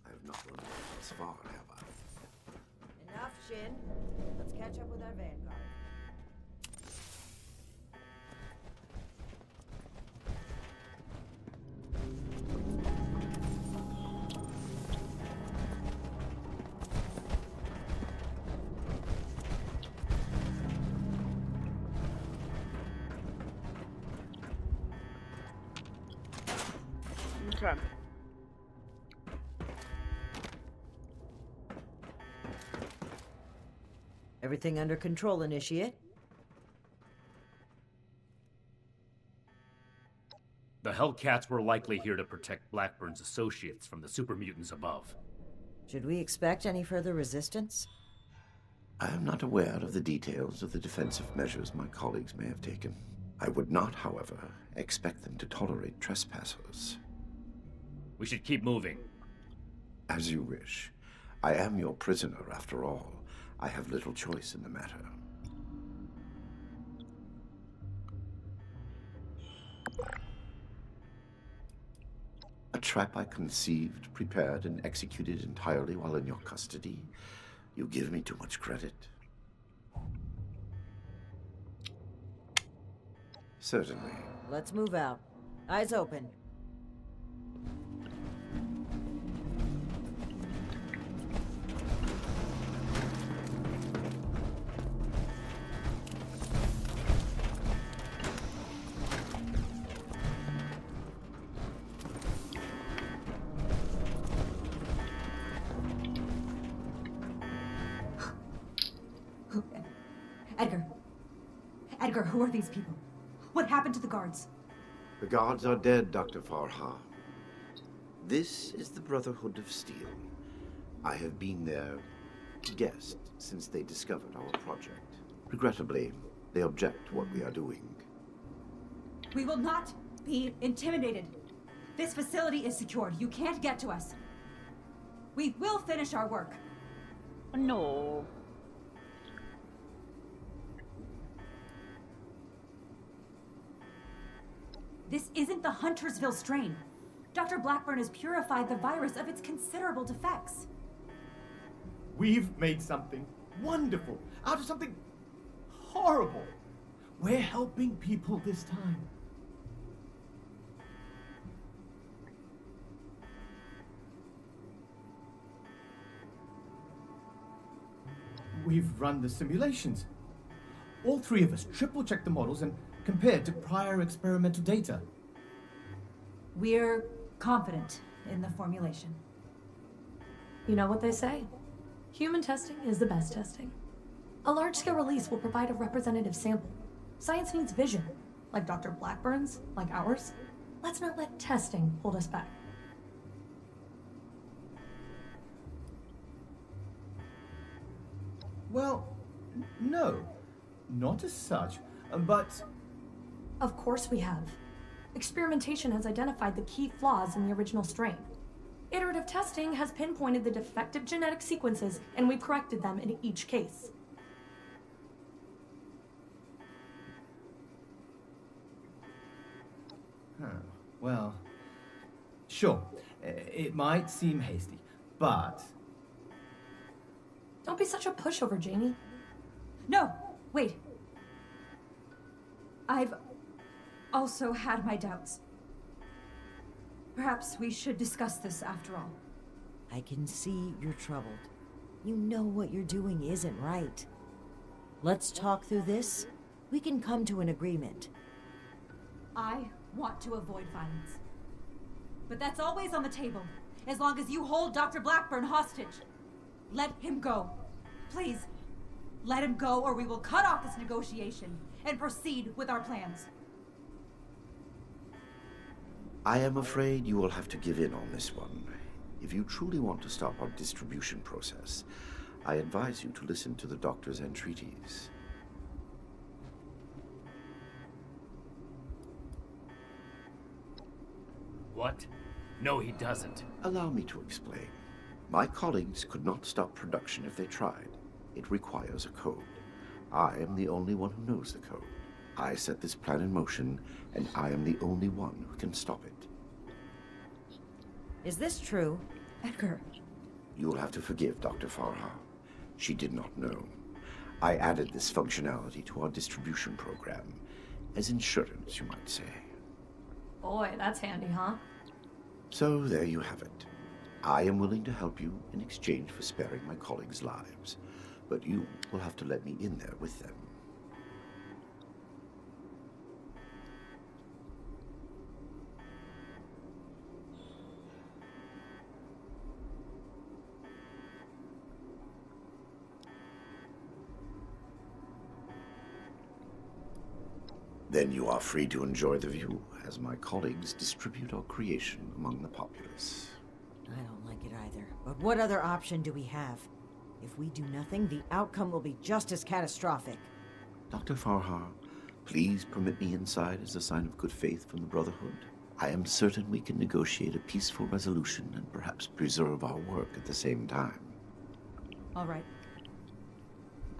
Speaker 5: I have not run this far, have I?
Speaker 13: Enough, Shin. Let's catch up with our vanguard.
Speaker 1: Okay.
Speaker 13: Everything under control, Initiate.
Speaker 10: The Hellcats were likely here to protect Blackburn's associates from the super mutants above.
Speaker 13: Should we expect any further resistance?
Speaker 5: I am not aware of the details of the defensive measures my colleagues may have taken. I would not, however, expect them to tolerate trespassers.
Speaker 10: We should keep moving.
Speaker 5: As you wish. I am your prisoner, after all. I have little choice in the matter. A trap I conceived, prepared, and executed entirely while in your custody? You give me too much credit. Certainly.
Speaker 13: Let's move out. Eyes open.
Speaker 16: Edgar, who are these people? What happened to the guards?
Speaker 5: The guards are dead, Dr. Farha. This is the Brotherhood of Steel. I have been their guest since they discovered our project. Regrettably, they object to what we are doing.
Speaker 16: We will not be intimidated. This facility is secured. You can't get to us. We will finish our work.
Speaker 1: No.
Speaker 16: This isn't the Huntersville strain. Dr. Blackburn has purified the virus of its considerable defects.
Speaker 17: We've made something wonderful out of something horrible. We're helping people this time. We've run the simulations. All three of us triple-checked the models and compared to prior experimental data.
Speaker 16: We're confident in the formulation.
Speaker 4: You know what they say? Human testing is the best testing. A large-scale release will provide a representative sample. Science needs vision, like Dr. Blackburn's, like ours. Let's not let testing hold us back.
Speaker 17: Well, no, not as such, but...
Speaker 4: Of course we have. Experimentation has identified the key flaws in the original strain. Iterative testing has pinpointed the defective genetic sequences, and we've corrected them in each case.
Speaker 17: Oh, well, sure. It might seem hasty, but...
Speaker 4: Don't be such a pushover, Janie.
Speaker 16: No, wait. I've also had my doubts. Perhaps we should discuss this after all.
Speaker 13: I can see you're troubled. You know what you're doing isn't right. Let's talk through this. We can come to an agreement.
Speaker 16: I want to avoid violence. But that's always on the table, as long as you hold Dr. Blackburn hostage. Let him go. Please, let him go, or we will cut off this negotiation and proceed with our plans.
Speaker 5: I am afraid you will have to give in on this one. If you truly want to stop our distribution process, I advise you to listen to the doctor's entreaties.
Speaker 10: What? No, he doesn't.
Speaker 5: Allow me to explain. My colleagues could not stop production if they tried. It requires a code. I am the only one who knows the code. I set this plan in motion, and I am the only one who can stop it.
Speaker 13: Is this true?
Speaker 16: Edgar.
Speaker 5: You will have to forgive Dr. Farha. She did not know. I added this functionality to our distribution program, as insurance, you might say.
Speaker 4: Boy, that's handy, huh?
Speaker 5: So there you have it. I am willing to help you in exchange for sparing my colleagues' lives, but you will have to let me in there with them. Then you are free to enjoy the view, as my colleagues distribute our creation among the populace.
Speaker 13: I don't like it either. But what other option do we have? If we do nothing, the outcome will be just as catastrophic.
Speaker 5: Dr. Farha, please permit me inside as a sign of good faith from the Brotherhood. I am certain we can negotiate a peaceful resolution and perhaps preserve our work at the same time.
Speaker 16: All right.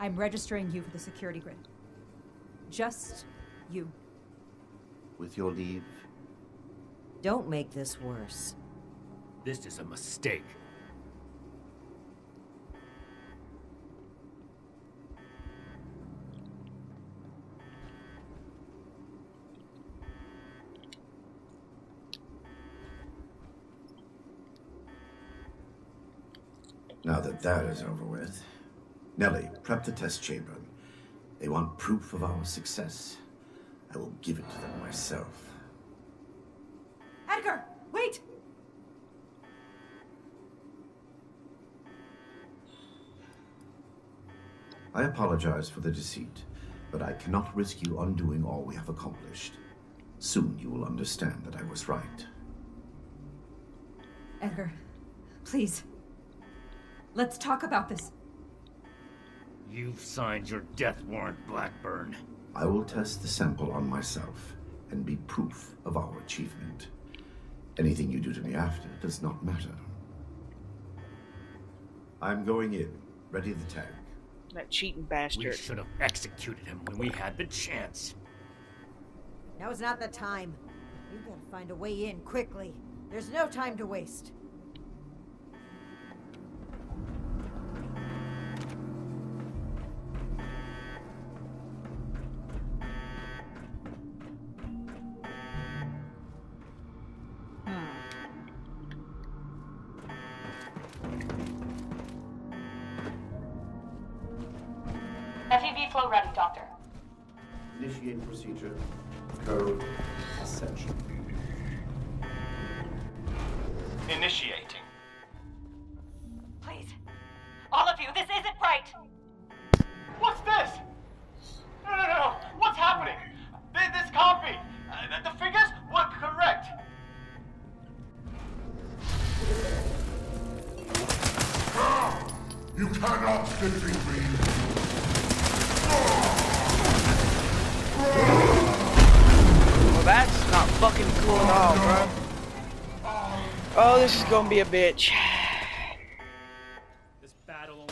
Speaker 16: I'm registering you for the security grid. Just you.
Speaker 5: With your leave.
Speaker 13: Don't make this worse.
Speaker 10: This is a mistake.
Speaker 5: Now that that is over with, Nellie, prep the test chamber. They want proof of our success. I will give it to them myself.
Speaker 16: Edgar, wait!
Speaker 5: I apologize for the deceit, but I cannot risk you undoing all we have accomplished. Soon you will understand that I was right.
Speaker 16: Edgar, please. Let's talk about this.
Speaker 10: You've signed your death warrant, Blackburn.
Speaker 5: I will test the sample on myself and be proof of our achievement. Anything you do to me after does not matter. I'm going in. Ready the tag.
Speaker 1: That cheating bastard.
Speaker 10: We should have executed him when we had the chance.
Speaker 13: Now is not the time. We've got to find a way in quickly. There's no time to waste.
Speaker 9: FEV flow ready, Doctor.
Speaker 5: Initiate procedure. Code essential.
Speaker 18: Initiating.
Speaker 9: Please. All of you, this isn't right!
Speaker 18: What's this? No. What's happening? This can't be. The figures were correct.
Speaker 14: You cannot defeat me!
Speaker 1: Well, that That's not fucking cool at all, bro. Oh, this is gonna be a bitch.
Speaker 10: This battle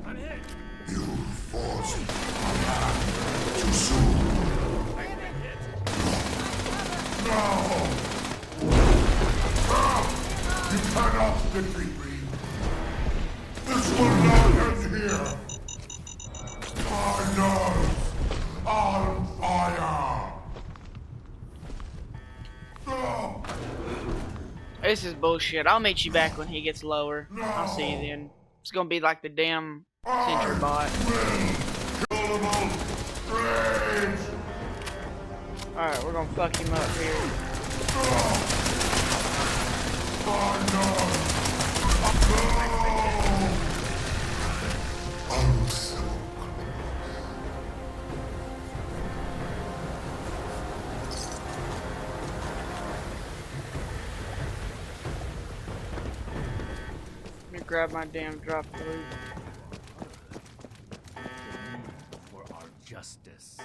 Speaker 10: I'm hit.
Speaker 14: You forced my hand too soon.
Speaker 10: I've been hit.
Speaker 14: No! You cannot defeat me. This will not end here. My nerves on fire. No!
Speaker 1: This is bullshit. I'll meet you back when he gets lower. I'll see you then. It's gonna be like the damn Sentry bot. Alright, we're gonna fuck him up here. Let me grab my damn drop loot.
Speaker 10: For our justice.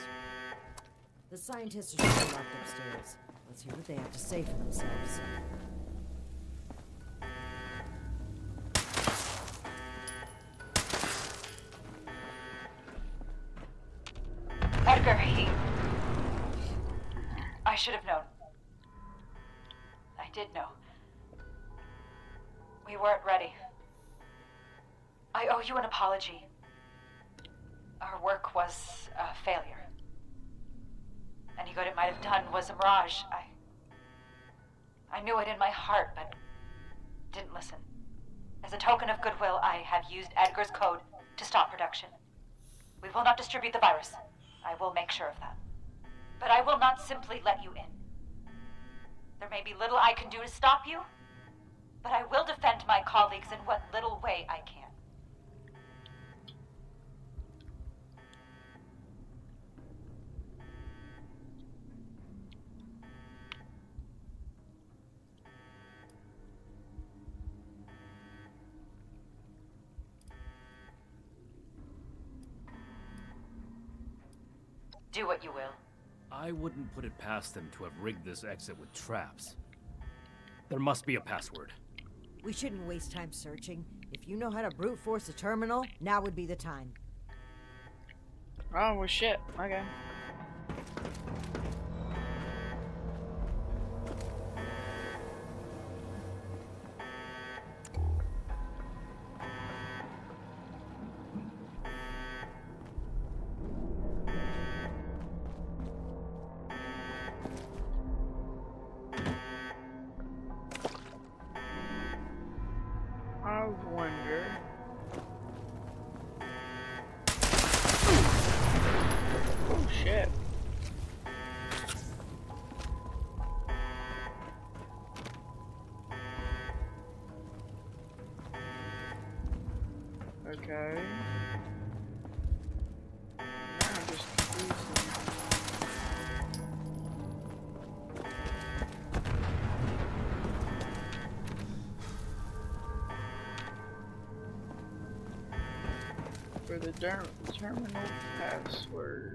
Speaker 13: The scientists are still locked upstairs. Let's hear what they have to say for themselves.
Speaker 9: Edgar, I should have known. I did know. We weren't ready. I owe you an apology. Our work was a failure. Any good it might have done was a mirage. I knew it in my heart, but didn't listen. As a token of goodwill, I have used Edgar's code to stop production. We will not distribute the virus. I will make sure of that. But I will not simply let you in. There may be little I can do to stop you, but I will defend my colleagues in what little way I can. Do what you will.
Speaker 10: I wouldn't put it past them to have rigged this exit with traps. There must be a password.
Speaker 13: We shouldn't waste time searching. If you know how to brute force a terminal, now would be the time.
Speaker 1: Oh, well, shit. Okay. I wonder. Oh shit. Okay. Now I'm just confused. For the terminal password.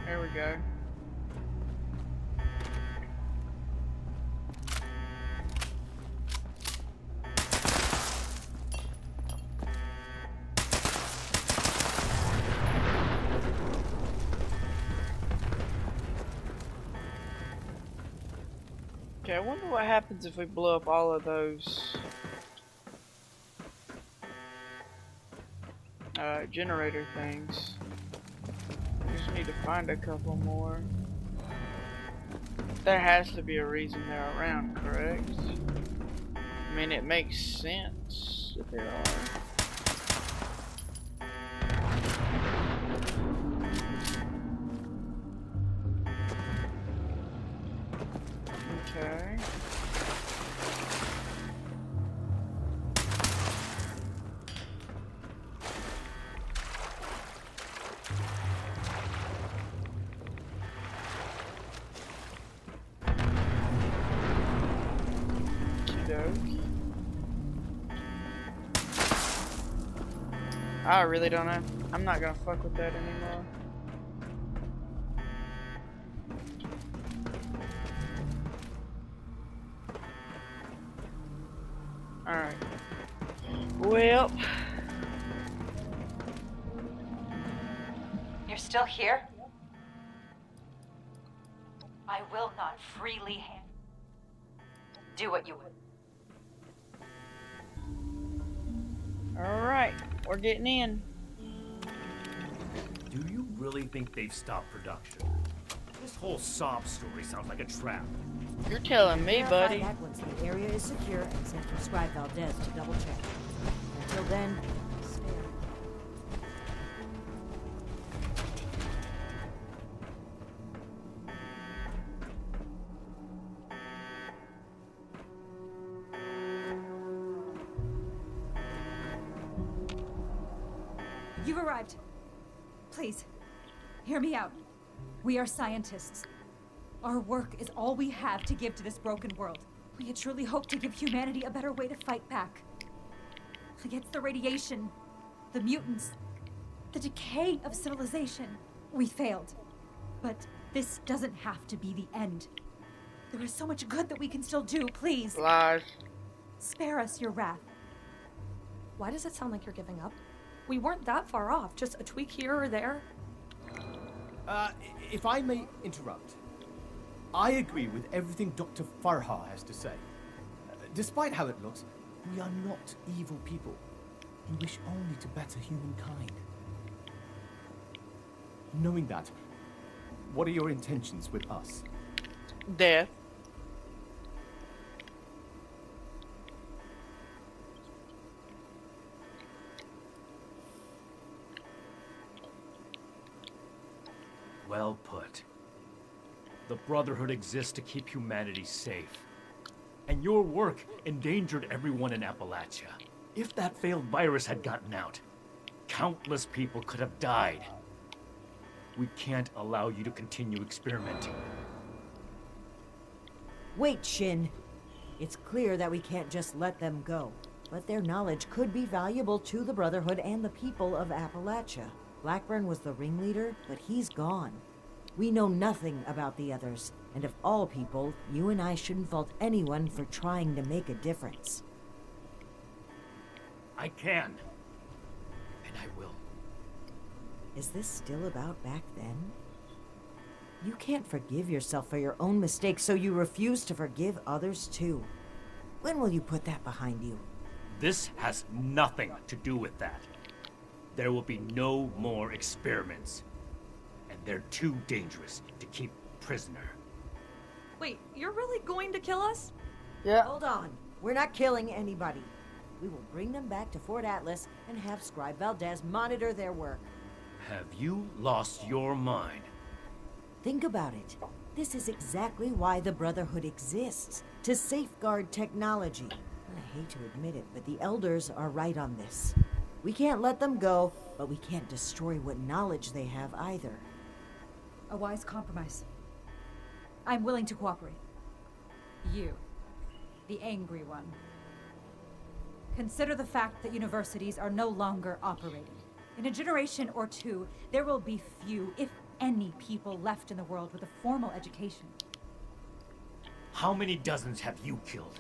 Speaker 1: There we go. Okay, I wonder what happens if we blow up all of those generator things. We just need to find a couple more. There has to be a reason they're around, correct? I mean, it makes sense that there are. Okay. I really don't know. I'm not gonna fuck with that anymore. Alright. Well.
Speaker 9: You're still here? I will not freely hand. Do what you would.
Speaker 1: Alright, we're getting in.
Speaker 10: Do you really think they've stopped production? This whole sob story sounds like a trap.
Speaker 1: You're telling me,
Speaker 13: Verify
Speaker 1: buddy.
Speaker 13: that once the area is secure and send for Scribe Valdez to double check. Until then, stay on.
Speaker 16: You've arrived. Please, hear me out. We are scientists. Our work is all we have to give to this broken world. We had truly hoped to give humanity a better way to fight back. Against the radiation, the mutants, the decay of civilization. We failed. But this doesn't have to be the end. There is so much good that we can still do, please.
Speaker 1: Lies.
Speaker 16: Spare us your wrath.
Speaker 4: Why does it sound like you're giving up? We weren't that far off, just a tweak here or there.
Speaker 17: If I may interrupt, I agree with everything Dr. Farha has to say. Despite how it looks, we are not evil people. We wish only to better humankind. Knowing that, what are your intentions with us?
Speaker 1: Death.
Speaker 10: Well put. The Brotherhood exists to keep humanity safe. And your work endangered everyone in Appalachia. If that failed virus had gotten out, countless people could have died. We can't allow you to continue experimenting.
Speaker 13: Wait, Shin. It's clear that we can't just let them go. But their knowledge could be valuable to the Brotherhood and the people of Appalachia. Blackburn was the ringleader, but he's gone. We know nothing about the others, and of all people, you and I shouldn't fault anyone for trying to make a difference.
Speaker 10: I can. And I will.
Speaker 13: Is this still about back then? You can't forgive yourself for your own mistakes, so you refuse to forgive others too. When will you put that behind you?
Speaker 10: This has nothing to do with that. There will be no more experiments. And they're too dangerous to keep prisoner.
Speaker 4: Wait, you're really going to kill us?
Speaker 1: Yeah.
Speaker 13: Hold on. We're not killing anybody. We will bring them back to Fort Atlas and have Scribe Valdez monitor their work.
Speaker 10: Have you lost your mind?
Speaker 13: Think about it. This is exactly why the Brotherhood exists. To safeguard technology. I hate to admit it, but the Elders are right on this. We can't let them go, but we can't destroy what knowledge they have either.
Speaker 16: A wise compromise. I'm willing to cooperate. You, the angry one. Consider the fact that universities are no longer operating. In a generation or two, there will be few, if any, people left in the world with a formal education.
Speaker 10: How many dozens have you killed?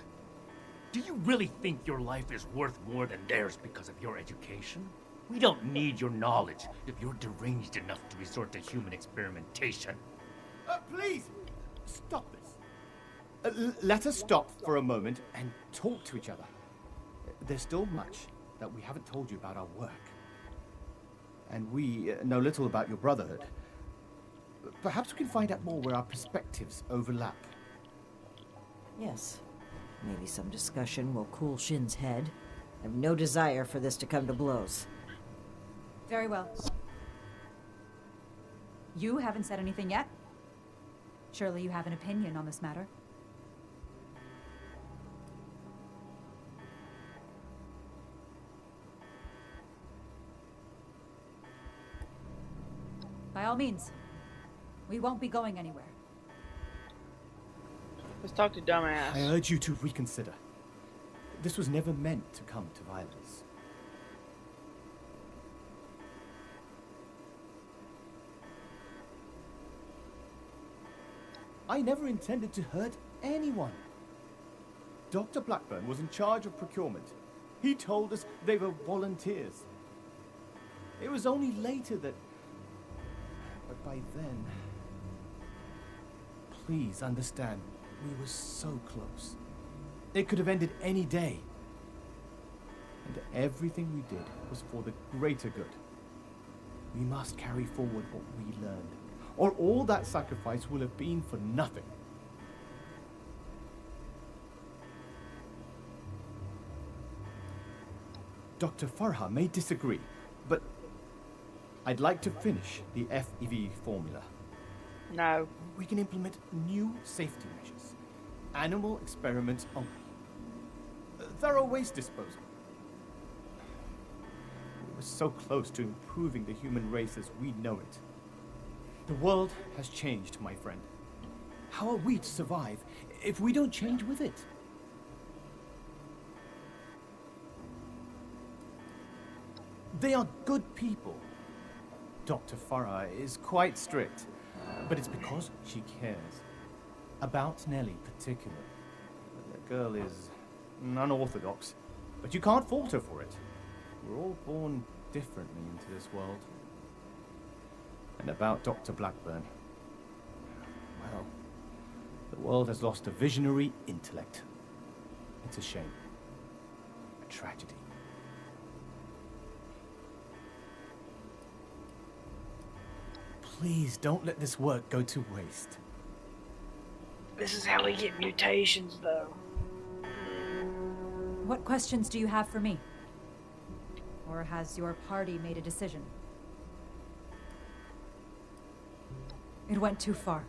Speaker 10: Do you really think your life is worth more than theirs because of your education? We don't need your knowledge if you're deranged enough to resort to human experimentation.
Speaker 17: Please, stop this. Let us stop for a moment and talk to each other. There's still much that we haven't told you about our work. And we know little about your Brotherhood. Perhaps we can find out more where our perspectives overlap.
Speaker 13: Yes. Maybe some discussion will cool Shin's head. I have no desire for this to come to blows.
Speaker 16: Very well. You haven't said anything yet? Surely you have an opinion on this matter. By all means. We won't be going anywhere.
Speaker 1: Let's talk to dumbass.
Speaker 17: I urge you to reconsider. This was never meant to come to violence. I never intended to hurt anyone. Dr. Blackburn was in charge of procurement. He told us they were volunteers. It was only later that... But by then... Please understand, we were so close. It could have ended any day. And everything we did was for the greater good. We must carry forward what we learned, or all that sacrifice will have been for nothing. Dr. Farha may disagree, but I'd like to finish the FEV formula.
Speaker 1: No.
Speaker 17: We can implement new safety measures. Animal experiments only. Thorough waste disposal. We were so close to improving the human race as we know it. The world has changed, my friend. How are we to survive if we don't change with it? They are good people. Dr. Farah is quite strict, but it's because she cares. About Nellie particularly. The girl is unorthodox, but you can't fault her for it. We're all born differently into this world. And about Dr. Blackburn, well, the world has lost a visionary intellect. It's a shame. A tragedy. Please don't let this work go to waste.
Speaker 1: This is how we get mutations, though.
Speaker 16: What questions do you have for me? Or has your party made a decision? It went too far.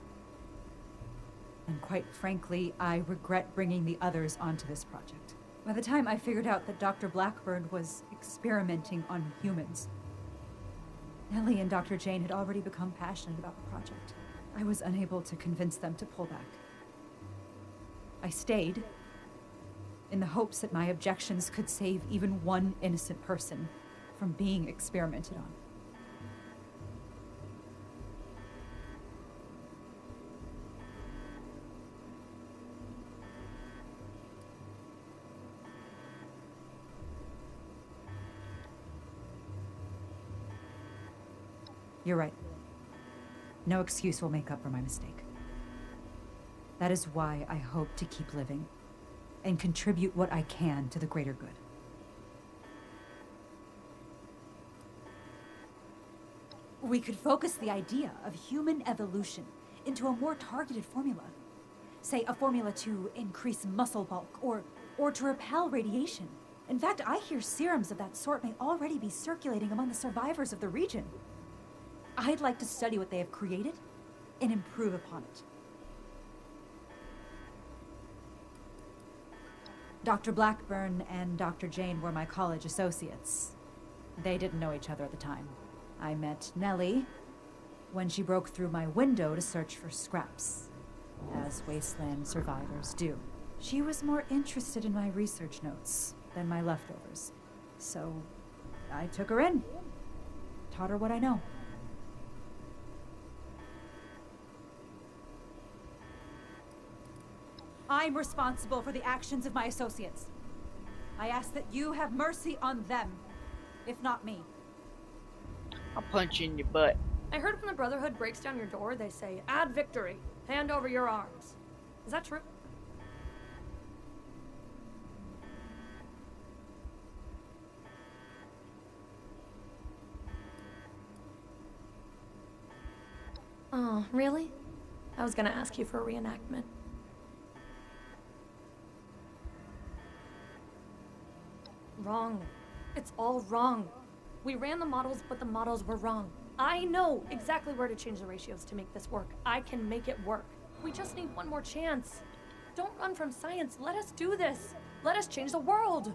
Speaker 16: And quite frankly, I regret bringing the others onto this project. By the time I figured out that Dr. Blackburn was experimenting on humans, Nellie and Dr. Jane had already become passionate about the project. I was unable to convince them to pull back. I stayed in the hopes that my objections could save even one innocent person from being experimented on. You're right. No excuse will make up for my mistake. That is why I hope to keep living and contribute what I can to the greater good. We could focus the idea of human evolution into a more targeted formula. Say, a formula to increase muscle bulk or to repel radiation. In fact, I hear serums of that sort may already be circulating among the survivors of the region. I'd like to study what they have created and improve upon it. Dr. Blackburn and Dr. Jane were my college associates. They didn't know each other at the time. I met Nellie when she broke through my window to search for scraps, as wasteland survivors do. She was more interested in my research notes than my leftovers, so I took her in, taught her what I know. I'm responsible for the actions of my associates. I ask that you have mercy on them, if not me.
Speaker 1: I'll punch you in your butt.
Speaker 19: I heard when the Brotherhood breaks down your door, they say, "Add victory. Hand over your arms." Is that true? Oh, really? I was gonna ask you for a reenactment. Wrong. It's all wrong. We ran the models, but the models were wrong. I know exactly where to change the ratios to make this work. I can make it work. We just need one more chance. Don't run from science. Let us do this. Let us change the world.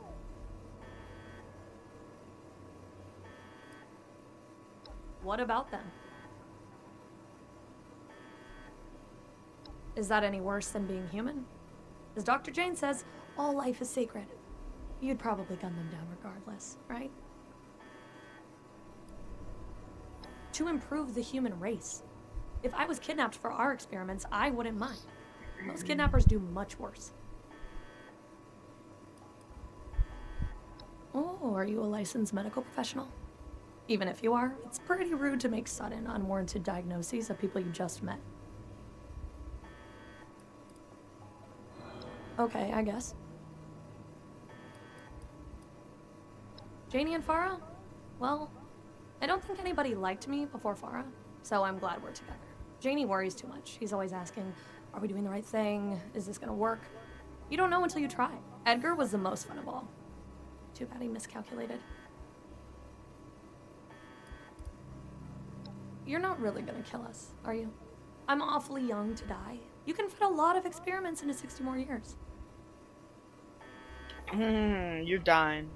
Speaker 19: What about them? Is that any worse than being human? As Dr. Jane says, all life is sacred. You'd probably gun them down regardless, right? To improve the human race. If I was kidnapped for our experiments, I wouldn't mind. Most kidnappers do much worse. Oh, are you a licensed medical professional? Even if you are, it's pretty rude to make sudden, unwarranted diagnoses of people you just met. Okay, I guess. Janie and Farah? Well, I don't think anybody liked me before Farah, so I'm glad we're together. Janie worries too much. He's always asking, are we doing the right thing? Is this gonna work? You don't know until you try. Edgar was the most fun of all. Too bad he miscalculated. You're not really gonna kill us, are you? I'm awfully young to die. You can fit a lot of experiments into 60 more years.
Speaker 1: You're dying.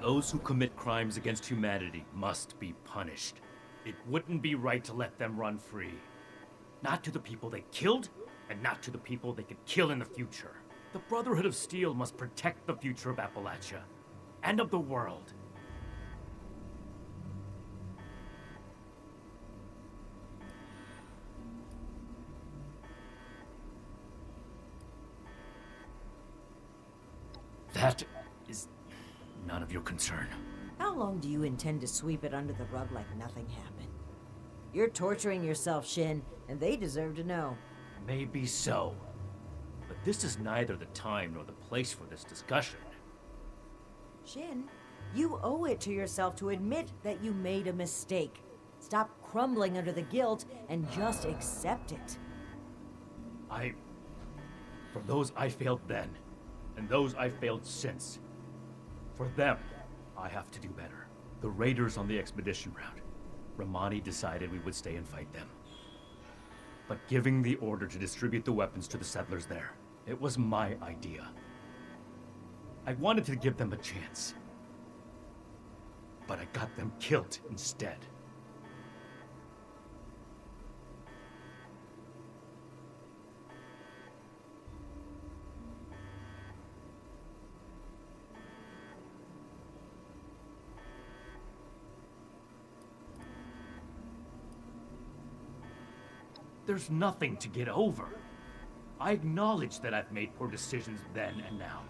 Speaker 10: Those who commit crimes against humanity must be punished. It wouldn't be right to let them run free. Not to the people they killed, and not to the people they could kill in the future. The Brotherhood of Steel must protect the future of Appalachia, and of the world. That is none of your concern.
Speaker 13: How long do you intend to sweep it under the rug like nothing happened? You're torturing yourself, Shin, and they deserve to know.
Speaker 10: Maybe so. But this is neither the time nor the place for this discussion.
Speaker 13: Shin, you owe it to yourself to admit that you made a mistake. Stop crumbling under the guilt and just accept it.
Speaker 10: For those I failed then, and those I failed since, for them, I have to do better. The raiders on the expedition route, Romani decided we would stay and fight them. But giving the order to distribute the weapons to the settlers there, it was my idea. I wanted to give them a chance. But I got them killed instead. There's nothing to get over. I acknowledge that I've made poor decisions then and now.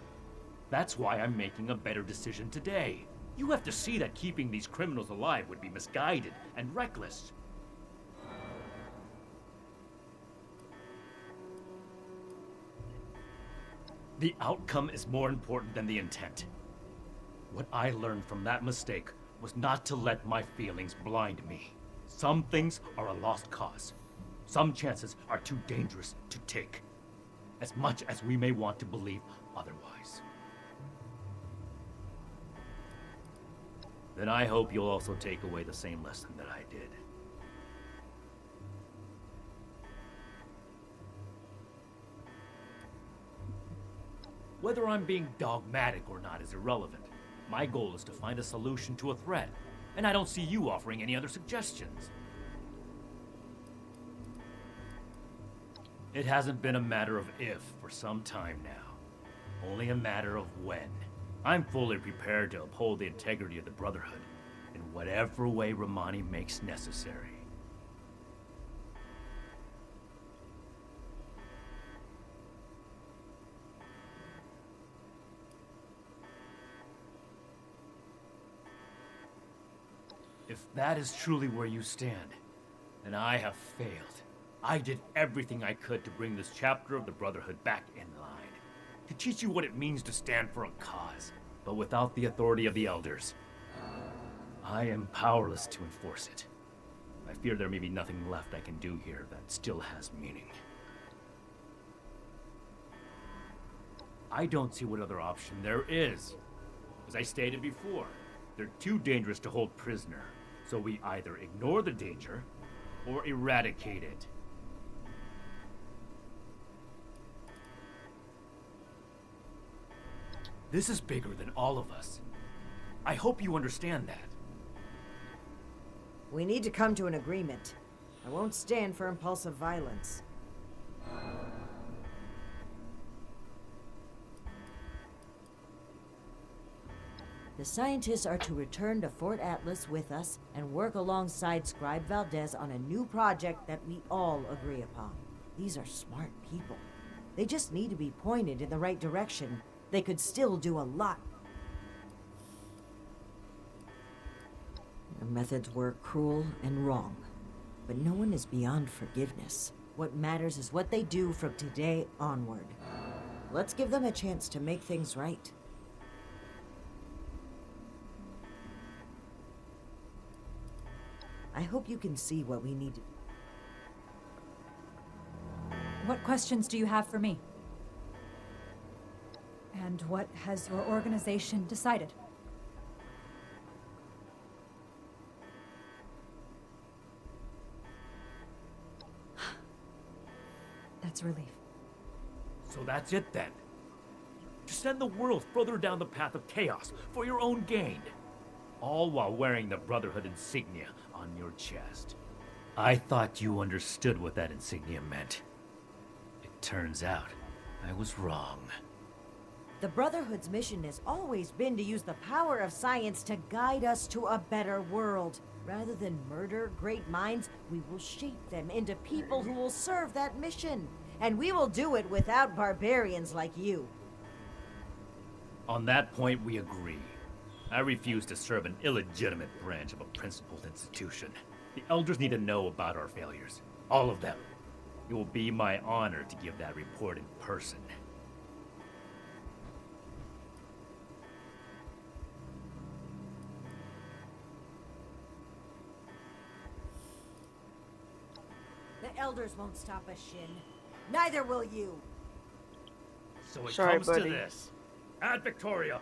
Speaker 10: That's why I'm making a better decision today. You have to see that keeping these criminals alive would be misguided and reckless. The outcome is more important than the intent. What I learned from that mistake was not to let my feelings blind me. Some things are a lost cause. Some chances are too dangerous to take, as much as we may want to believe otherwise. Then I hope you'll also take away the same lesson that I did. Whether I'm being dogmatic or not is irrelevant. My goal is to find a solution to a threat, and I don't see you offering any other suggestions. It hasn't been a matter of if for some time now, only a matter of when. I'm fully prepared to uphold the integrity of the Brotherhood in whatever way Romani makes necessary. If that is truly where you stand, then I have failed. I did everything I could to bring this chapter of the Brotherhood back in line. To teach you what it means to stand for a cause, but without the authority of the Elders. I am powerless to enforce it. I fear there may be nothing left I can do here that still has meaning. I don't see what other option there is. As I stated before, they're too dangerous to hold prisoner, so we either ignore the danger or eradicate it. This is bigger than all of us. I hope you understand that.
Speaker 13: We need to come to an agreement. I won't stand for impulsive violence. The scientists are to return to Fort Atlas with us and work alongside Scribe Valdez on a new project that we all agree upon. These are smart people. They just need to be pointed in the right direction. They could still do a lot. Their methods were cruel and wrong, but no one is beyond forgiveness. What matters is what they do from today onward. Let's give them a chance to make things right. I hope you can see what we need to do.
Speaker 16: What questions do you have for me? And what has your organization decided? That's a relief.
Speaker 10: So that's it then. To send the world further down the path of chaos for your own gain. All while wearing the Brotherhood insignia on your chest. I thought you understood what that insignia meant. It turns out, I was wrong.
Speaker 13: The Brotherhood's mission has always been to use the power of science to guide us to a better world. Rather than murder great minds, we will shape them into people who will serve that mission. And we will do it without barbarians like you.
Speaker 10: On that point, we agree. I refuse to serve an illegitimate branch of a principled institution. The Elders need to know about our failures. All of them. It will be my honor to give that report in person.
Speaker 13: The Elders won't stop us, Shin. Neither will you.
Speaker 10: So it
Speaker 1: Sorry,
Speaker 10: comes
Speaker 1: buddy.
Speaker 10: to this. Ad Victoria.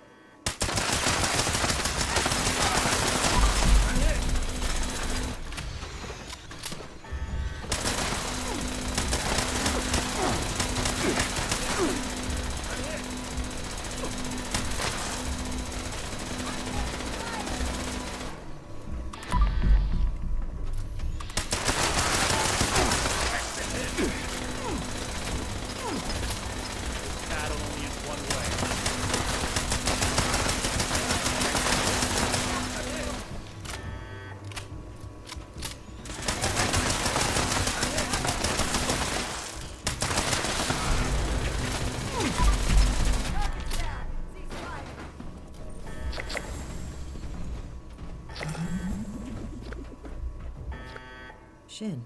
Speaker 13: Shin.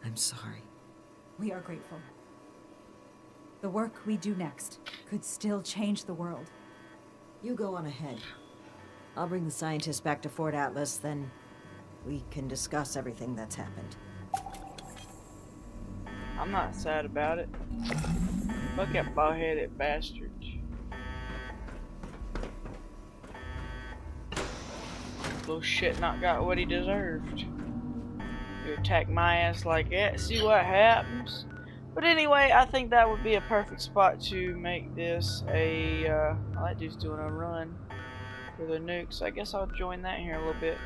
Speaker 13: I'm sorry.
Speaker 16: We are grateful. The work we do next could still change the world.
Speaker 13: You go on ahead. I'll bring the scientists back to Fort Atlas, then we can discuss everything that's happened.
Speaker 1: I'm not sad about it. Fuck that bald-headed bastard. Little shit not got what he deserved. You attack my ass like that, see what happens. But anyway, I think that would be a perfect spot to make this a, oh, that dude's doing a run for the nukes. I guess I'll join that here a little bit.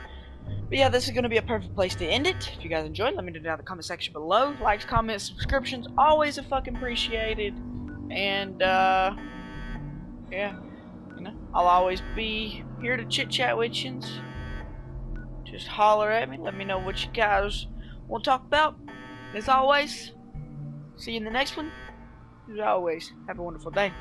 Speaker 1: But yeah, this is going to be a perfect place to end it. If you guys enjoyed, let me know down in the comment section below. Likes, comments, subscriptions, always a fucking appreciated. And, yeah, you know, I'll always be here to chit-chat with you. Just holler at me, let me know what you guys want to talk about. As always, see you in the next one. As always, have a wonderful day.